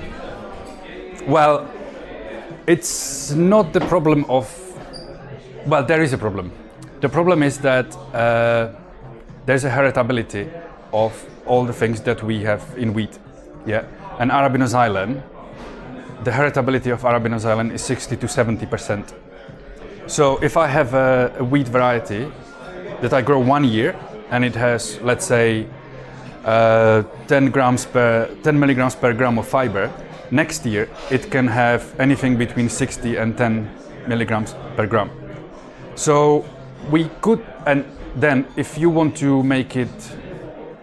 Well, it's not the problem of, well, there is a problem. The problem is that there's a heritability of all the things that we have in wheat. Yeah, and arabinoxylan, the heritability of arabinoxylan is 60 to 70%. So if I have a wheat variety that I grow 1 year and it has, let's say, 10 milligrams per gram of fiber, next year it can have anything between 60 and 10 milligrams per gram. So we could, and then if you want to make it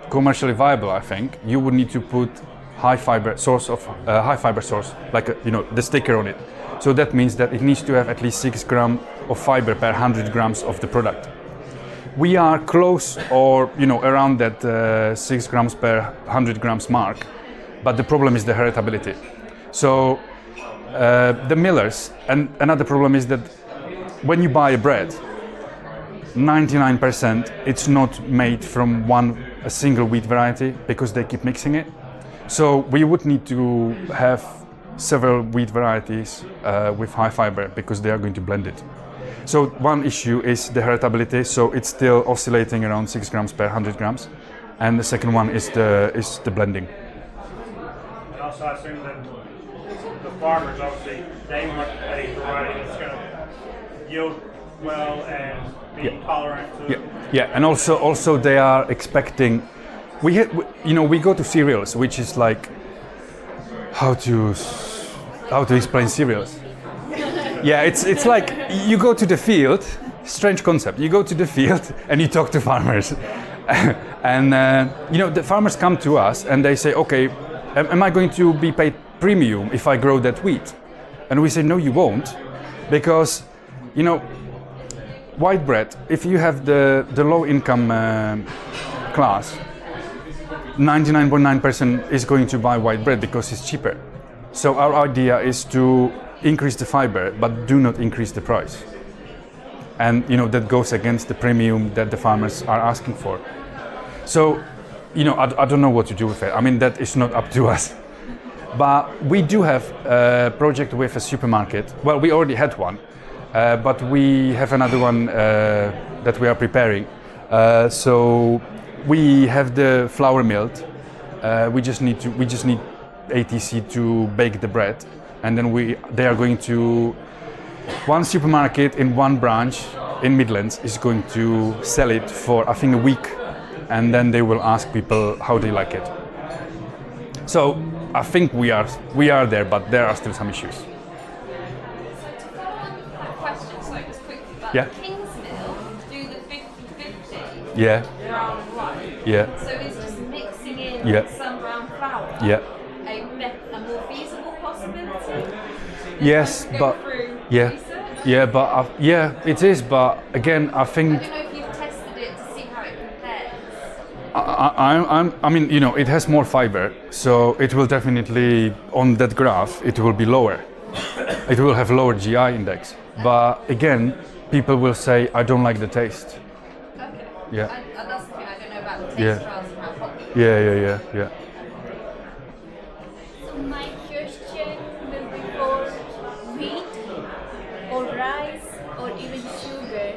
commercially viable, I think you would need to put high-fiber source, like the sticker on it. So that means that it needs to have at least 6 grams of fiber per 100 grams of the product. We are close, or around that 6 grams per 100 grams mark, but the problem is the heritability. So the millers, and another problem is that when you buy a bread, 99% it's not made from a single wheat variety because they keep mixing it. So we would need to have several wheat varieties with high fiber because they are going to blend it. So one issue is the heritability, so it's still oscillating around 6 grams per 100 grams. And the second one is the blending. And also I assume that the farmers, obviously, they want a variety that's going to yield well and be tolerant to... Yeah, and also they are expecting... We go to cereals, which is like... How to explain cereals? Yeah, it's like you go to the field, strange concept. You go to the field and you talk to farmers, And the farmers come to us and they say, okay, am I going to be paid premium if I grow that wheat? And we say, no, you won't, because white bread, if you have the low income class, 99.9% is going to buy white bread because it's cheaper. So our idea is to increase the fiber, but do not increase the price. And that goes against the premium that the farmers are asking for. So, I don't know what to do with it. I mean, that is not up to us. But we do have a project with a supermarket. Well, we already had one, but we have another one that we are preparing. So we have the flour milled. We just need ATC to bake the bread, and then they are going to one supermarket in one branch in Midlands is going to sell it for I think a week, and then they will ask people how they like it. So I think we are there, but there are still some issues. So to follow on that question, so just quickly, but Yeah. Kingsmill do the 50-50 Yeah, brown white. yeah, So it's just mixing in Yeah. some brown flour. yeah. A more feasible possibility. Yes, Go but through yeah, research? yeah, but yeah, it is. But again, I I think don't know if you've tested it to see how it compares. I mean, it has more fiber, so it will definitely on that graph it will be lower. It will have lower GI index. But again, people will say, I don't like the taste. Okay. Yeah. That's the thing, I don't know about the taste Yeah. trials and how popular. Yeah. So my question will be for wheat or rice or even sugar.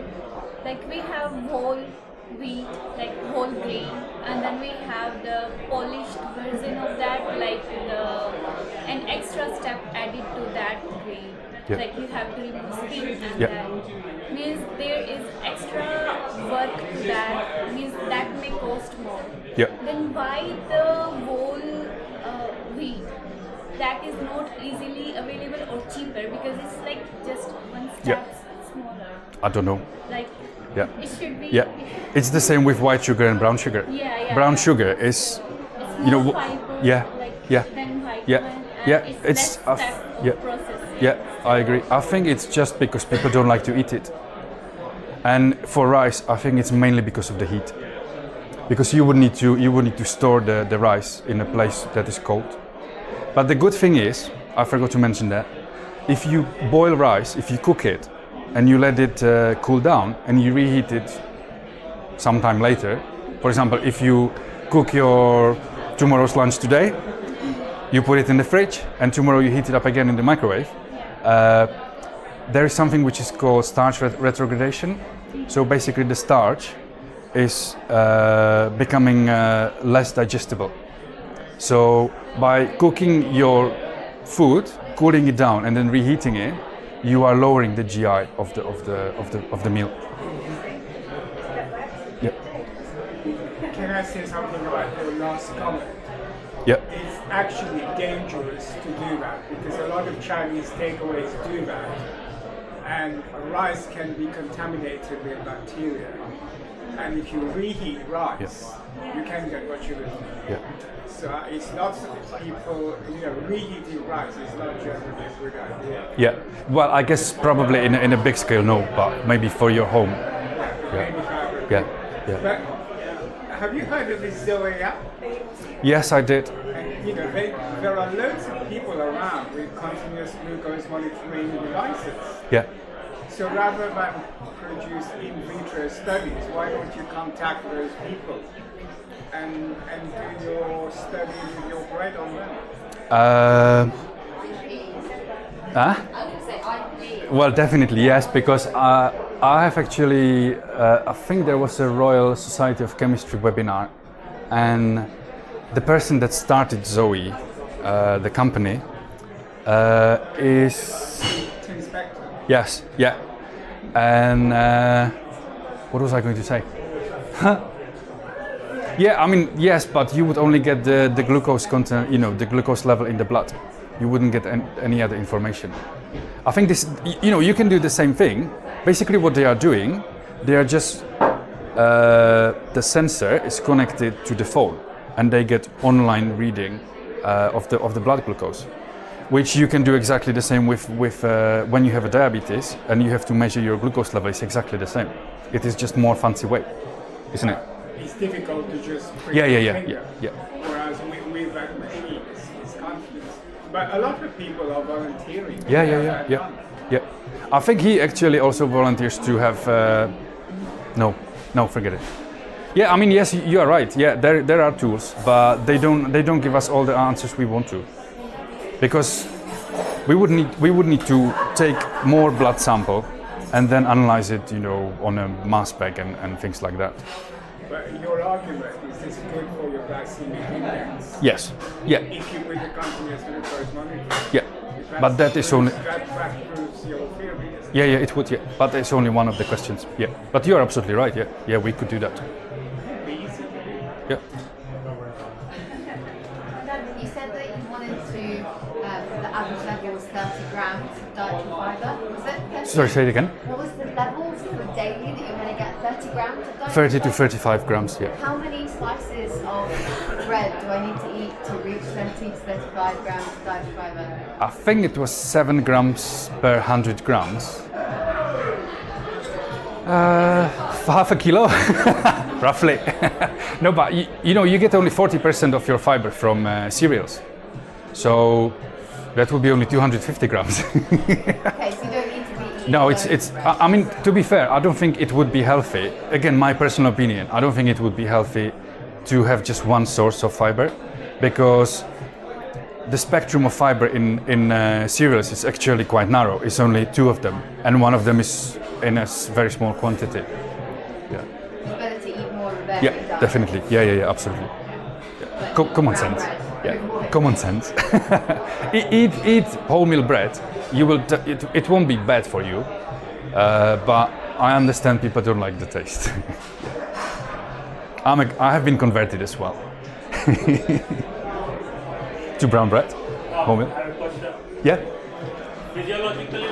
Like we have whole wheat, like whole grain, and then we have the polished version of that, like an extra step added to that grain. Yeah. Like you have to remove skin and Yeah. that means there is extra work to that, means that may cost more. Yeah. Then why the whole wheat that is not easily available or cheaper, because it's like just one step smaller. I don't know. Like Yeah. it should be. Yeah. It's the same with white sugar and brown sugar. Yeah. Brown sugar is, It's you more know, fiber, yeah, like yeah, than white yeah, one, and yeah, it's it's less a step of yeah. process. Yeah, I agree. I think it's just because people don't like to eat it. And for rice, I think it's mainly because of the heat. Because you would need to store the rice in a place that is cold. But the good thing is, I forgot to mention that, if you boil rice, if you cook it, and you let it cool down, and you reheat it sometime later, for example, if you cook your tomorrow's lunch today, you put it in the fridge, and tomorrow you heat it up again in the microwave, there is something which is called starch retrogradation. So basically the starch is becoming less digestible. So by cooking your food, cooling it down and then reheating it, you are lowering the GI of the meal. Yep. Can I say something about your last comment? Yep. It's actually dangerous to do that because a lot of Chinese takeaways do that, and rice can be contaminated with bacteria. And if you reheat rice, you can get botulism. Yeah. So it's not people, reheating rice is not generally a good idea. Yeah. Well, I guess probably in a big scale, no, but maybe for your home. Maybe fiber. Yeah. Yeah. But have you heard of this Zoe app? Yes, I did. And, there are loads of people around with continuous glucose monitoring devices. Yeah. So rather than produce in vitro studies, why don't you contact those people and do your studies with your bread on them? Well, definitely yes, because I have actually, I think there was a Royal Society of Chemistry webinar, and the person that started Zoe, the company, is... Tim Spector. Yes, yeah. And what was I going to say? Yeah, I mean, yes, but you would only get the glucose content, the glucose level in the blood. You wouldn't get any other information. I think this, you can do the same thing. Basically what they are doing, they are just the sensor is connected to the phone, and they get online reading of the blood glucose, which you can do exactly the same with when you have a diabetes and you have to measure your glucose level. It's exactly the same. It is just more fancy way, isn't it? It's difficult to just prick Yeah. your finger. Whereas with that machine, it's confidence. But a lot of people are volunteering. to have that done. Yeah. I think he actually also volunteers to have. No, forget it. Yeah, I mean, yes, you are right. Yeah, there are tools, but they don't give us all the answers we want to, because we would need to take more blood sample and then analyze it, on a mass spec and things like that. But your argument is this good for your glycemic index? Yes. Yeah. If you with the continuous glucose monitoring? Yeah. But that is only. That proves your theory. Yeah, it would. Yeah, but it's only one of the questions. Yeah, but you are absolutely right. Yeah, we could do that. Easy. Yeah. You said that you wanted to, the average level was 30 grams of dietary fibre. Was it? Sorry, say it again. What was the level for daily that you're going to get 30 grams of dietary 30 to fibre? 35 grams. Yeah. How many slices of bread do I need to eat to reach 30 to 35 grams of dietary fibre? I think it was 7 grams per 100 grams. Half a kilo, roughly. No, but you get only 40% of your fiber from cereals, so that would be only 250 grams. Okay, so you don't need to be eating. No, it's. I mean, to be fair, I don't think it would be healthy. Again, my personal opinion. I don't think it would be healthy to have just one source of fiber, because the spectrum of fiber in cereals is actually quite narrow. It's only 2 of them, and one of them is in a very small quantity. Yeah. It's better to eat more of a Yeah, diet. definitely. Yeah, absolutely. Yeah. Common brown sense. bread. Yeah, common sense. eat wholemeal bread. You will. It won't be bad for you, but I understand people don't like the taste. I have been converted as well to brown bread, wholemeal. I have a question. Yeah. Physiologically,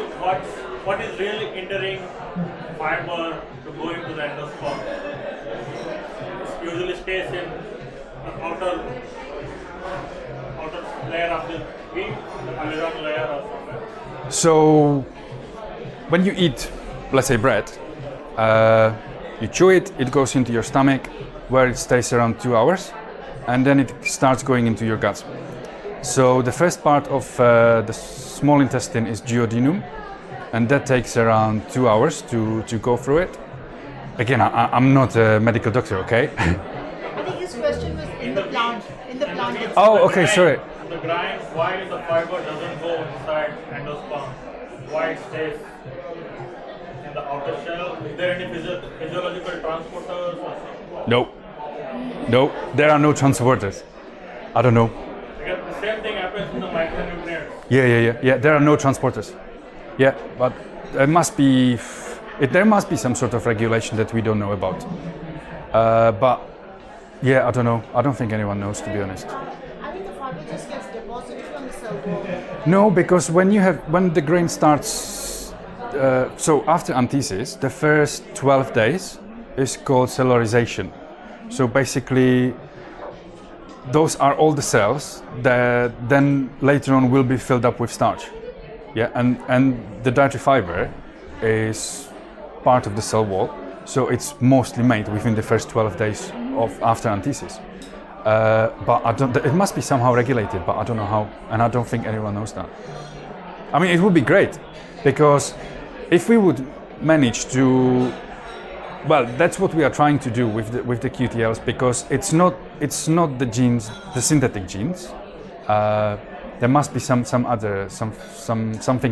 what is really hindering fiber to go into the endosperm? It usually stays in the outer layer of the wheat, the horizontal layer or somewhere. So when you eat, let's say, bread, you chew it, it goes into your stomach, where it stays around 2 hours, and then it starts going into your guts. So the first part of the small intestine is duodenum, and that takes around 2 hours to go through it. Again, I'm not a medical doctor, okay? I think his question was in the plant. Itself. Oh, okay, sorry. The grind, why the fiber doesn't go inside endosperm? Why it stays in the outer shell? Is there any physiological transporters or something? No, there are no transporters. I don't know. Because the same thing happens in the micronutrients. Yeah. There are no transporters. Yeah, but there must be some sort of regulation that we don't know about. But yeah, I don't know. I don't think anyone knows, to be honest. I think the fiber just gets deposited on the cell wall. No, because when the grain starts, so after anthesis, the first 12 days is called cellularization. So basically, those are all the cells that then later on will be filled up with starch. Yeah, and the dietary fiber is part of the cell wall, so it's mostly made within the first 12 days of after anthesis. But it must be somehow regulated, but I don't know how, and I don't think anyone knows that. I mean, it would be great, because if we would manage to, well, that's what we are trying to do with the QTLs, because it's not the genes, the synthetic genes. There must be something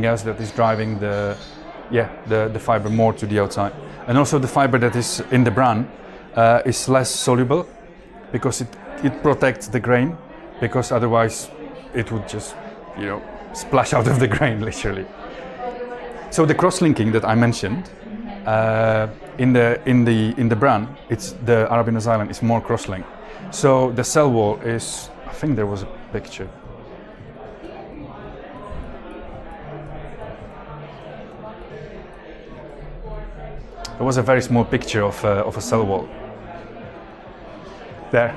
else that is driving the fiber more to the outside, and also the fiber that is in the bran is less soluble, because it protects the grain, because otherwise it would just splash out of the grain literally. So the cross-linking that I mentioned in the bran, it's the arabinoxylan is more cross-linked. So the cell wall is, I think there was a picture. There was a very small picture of a cell wall. There.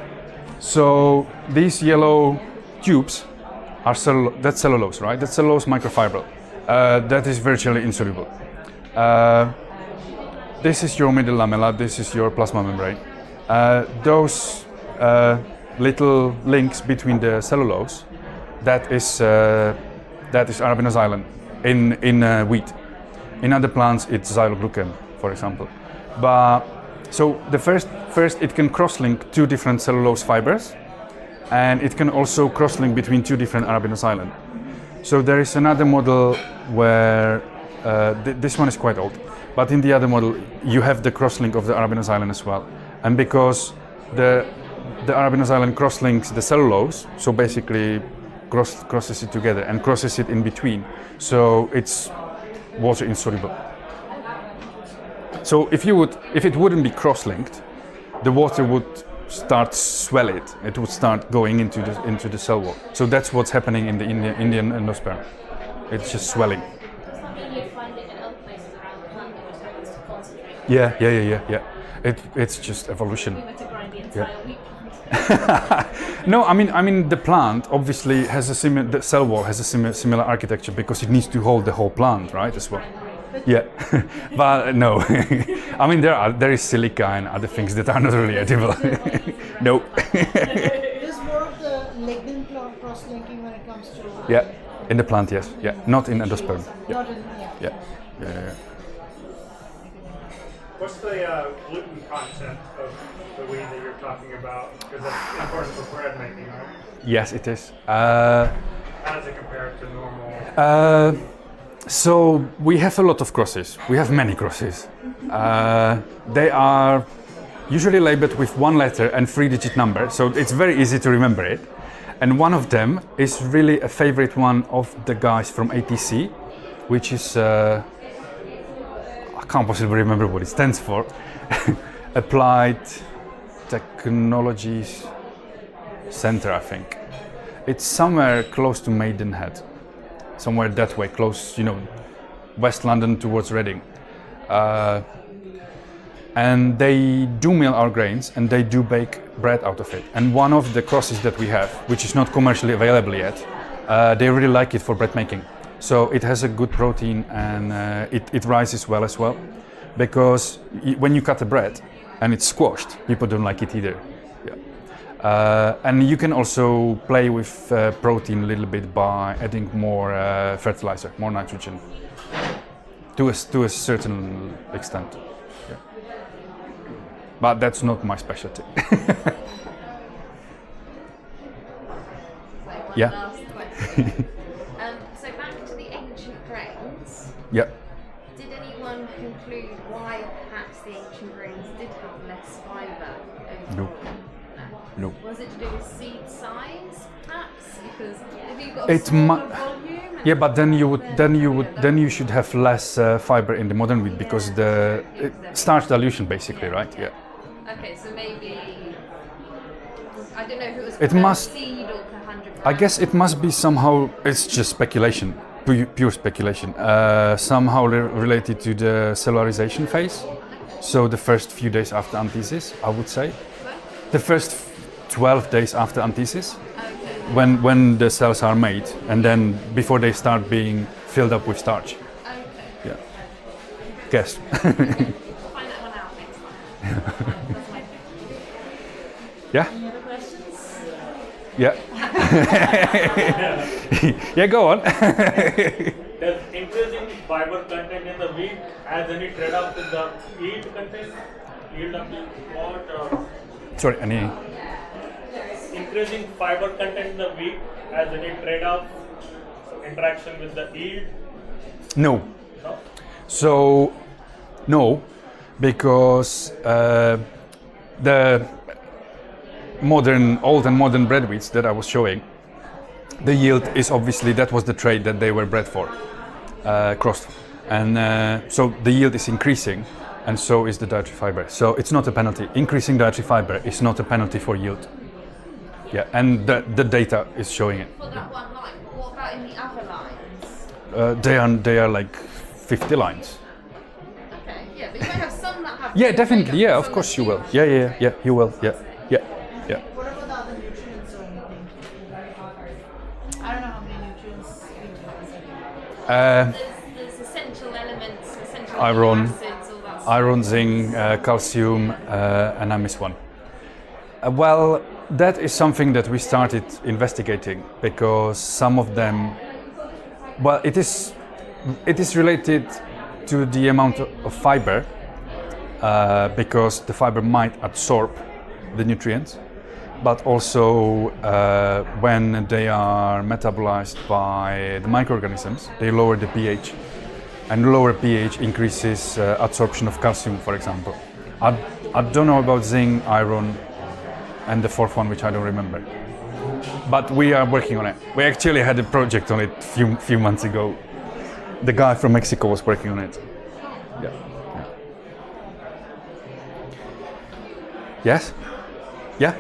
So these yellow tubes are that's cellulose, right? That's cellulose microfibril. That is virtually insoluble. This is your middle lamella, this is your plasma membrane. Those little links between the cellulose, that is arabinoxylin in wheat. In other plants, it's xyloglucan, for example. But so the first it can cross-link two different cellulose fibers, and it can also cross-link between two different arabinoxylin. So there is another model where this one is quite old, but in the other model you have the cross-link of the arabinoxylin as well. And because the arabinoxylin cross-links the cellulose, so basically crosses it together and crosses it in between, so it's water insoluble. So if it wouldn't be cross-linked, the water would start swell it. It would start going into the cell wall. So that's what's happening in the Indian endosperm. It's just swelling. Does that mean you find it in other places around the plant that just happens to concentrate? Yeah. It's just evolution. We were to grind the entire wheat plant. No, I mean the plant obviously has the cell wall has a similar architecture because it needs to hold the whole plant, right, as well. Yeah, but no. I mean there is silica and other things that are not really edible. No. There's more of the lignin cross-linking when it comes to... Yeah, in the plant, yes. Yeah, not in endosperm. Not in, Yeah. What's the gluten content of the wheat that you're talking about? Because that's important for bread making, right? Yes, it is. How does it compare to normal? So we have a lot of crosses. We have many crosses. They are usually labeled with one letter and 3-digit number, so it's very easy to remember it. And one of them is really a favorite one of the guys from ATC, which is I can't possibly remember what it stands for. Applied Technologies Center, I think. It's somewhere close to Maidenhead. Somewhere that way, close, West London towards Reading. And they do mill our grains and they do bake bread out of it. And one of the crosses that we have, which is not commercially available yet, they really like it for bread making. So it has a good protein and it rises well as well. Because when you cut the bread and it's squashed, people don't like it either. And you can also play with protein a little bit by adding more fertilizer, more nitrogen, to a certain extent. Yeah. But that's not my specialty. Yeah. Last question. So back to the ancient grains. Yeah. Did anyone conclude why perhaps the ancient grains did have less fibre overall? No. Was it to do with seed size, perhaps? Because if you've got It a smaller mu- volume, Yeah, but then you should have less fiber in the modern wheat because the starch dilution, basically, right? Yeah. Okay, so maybe I don't know if it was It per must- seed or per 100 grams. I guess it must be somehow. It's just speculation, pure speculation. Somehow related to the cellularization phase. So the first few days after anthesis, I would say. The first 12 days after anthesis, when the cells are made, and then before they start being filled up with starch. Okay. Yeah. Guess. We'll find that one out next time. That's my Yeah. Any other questions? Yeah. Yeah. Go on. Does increasing fiber content in the wheat has any trade-off with the yield content? Yield of the pot or Sorry. Any. increasing fiber content in the wheat has any trade-off interaction with the yield? No. No? So, no, because the old and modern bread wheats that I was showing, the yield is obviously, that was the trait that they were bred for, crossed. And so the yield is increasing, and so is the dietary fiber. So it's not a penalty. Increasing dietary fiber is not a penalty for yield. Yeah, and the data is showing it. For that one line, what about in the other lines? They are like 50 lines. Okay, yeah, but You might have some that have. Yeah, definitely. Yeah, of course you will. Yeah, you will. Yeah. What about the other nutrients or anything? I don't know how many nutrients wheat has. There's essential elements, essential Iron, acids, all that. iron, zinc, calcium, and I miss one. Well, that is something that we started investigating because some of them, well, it is related to the amount of fiber because the fiber might absorb the nutrients, but also when they are metabolized by the microorganisms, they lower the pH, and lower pH increases absorption of calcium, for example. I don't know about zinc, iron, and the fourth one, which I don't remember. But we are working on it. We actually had a project on it few months ago. The guy from Mexico was working on it. Yeah. Yes? Yeah?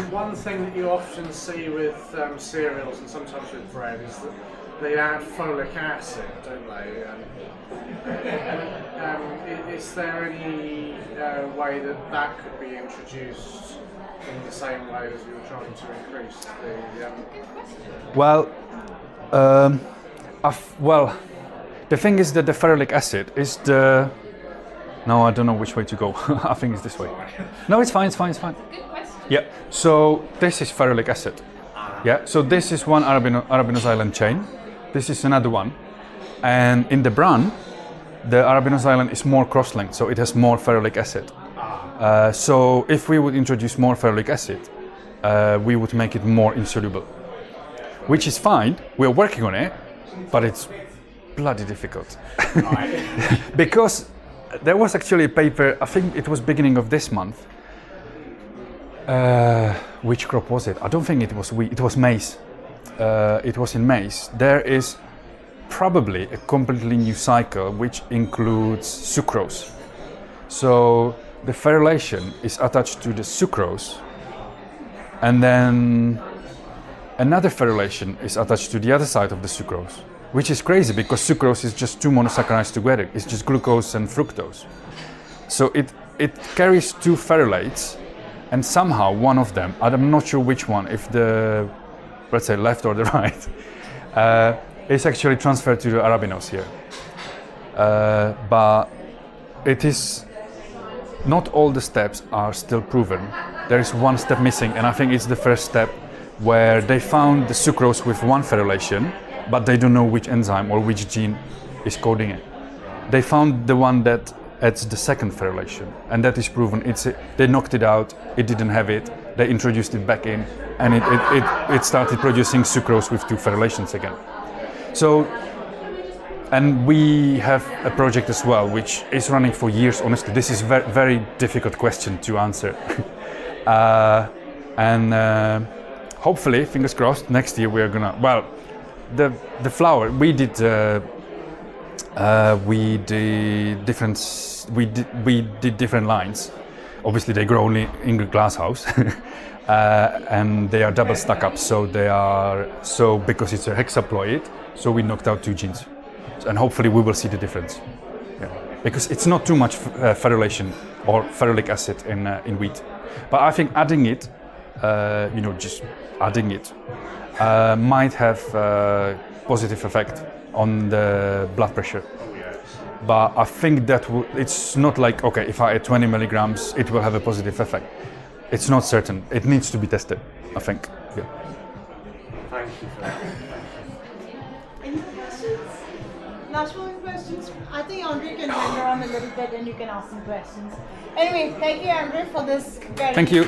One thing that you often see with cereals and sometimes with bread is that they add folic acid, don't they? Is there any way that could be introduced in the same way as you're trying to increase the... Well, the thing is that the ferulic acid is the... No, I don't know which way to go. I think it's this way. No, it's fine. Good question. Yeah, so this is ferulic acid. Yeah, so this is one arabinoxylan chain. This is another one. And in the bran, the arabinoxylan is more cross-linked, so it has more ferulic acid. So if we would introduce more ferulic acid, we would make it more insoluble. Which is fine, we're working on it, but it's bloody difficult. Because there was actually a paper, I think it was beginning of this month. Which crop was it? I don't think it was wheat, it was maize. It was in maize. There is probably a completely new cycle which includes sucrose. So the ferulation is attached to the sucrose, and then another ferulation is attached to the other side of the sucrose, which is crazy because sucrose is just two monosaccharides together. It's just glucose and fructose. So it carries two ferulates, and somehow one of them, I'm not sure which one, if the, let's say, left or the right, is actually transferred to the arabinose here. But it is, not all the steps are still proven. There is one step missing, and I think it's the first step where they found the sucrose with one ferulation, but they don't know which enzyme or which gene is coding it. They found the one that adds the second ferulation, and that is proven. They knocked it out, it didn't have it, they introduced it back in, and it started producing sucrose with two ferulations again. So, and we have a project as well, which is running for years, honestly. This is a very, very difficult question to answer. Hopefully, fingers crossed, next year we're gonna, well, the flour, we did different lines. Obviously they grow only in a glass house. And they are double stack up, so because it's a hexaploid, so we knocked out two genes, and hopefully we will see the difference. Yeah. Because it's not too much ferulation or ferulic acid in wheat, but I think adding it, just adding it, might have a positive effect on the blood pressure. But I think that it's not like, okay, if I add 20 milligrams, it will have a positive effect. It's not certain. It needs to be tested, I think. Yeah. Thank you for that. Any questions? Last one questions? I think Ondrej can hang around a little bit and you can ask some questions. Anyway, thank you, Ondrej, for this very... Thank you.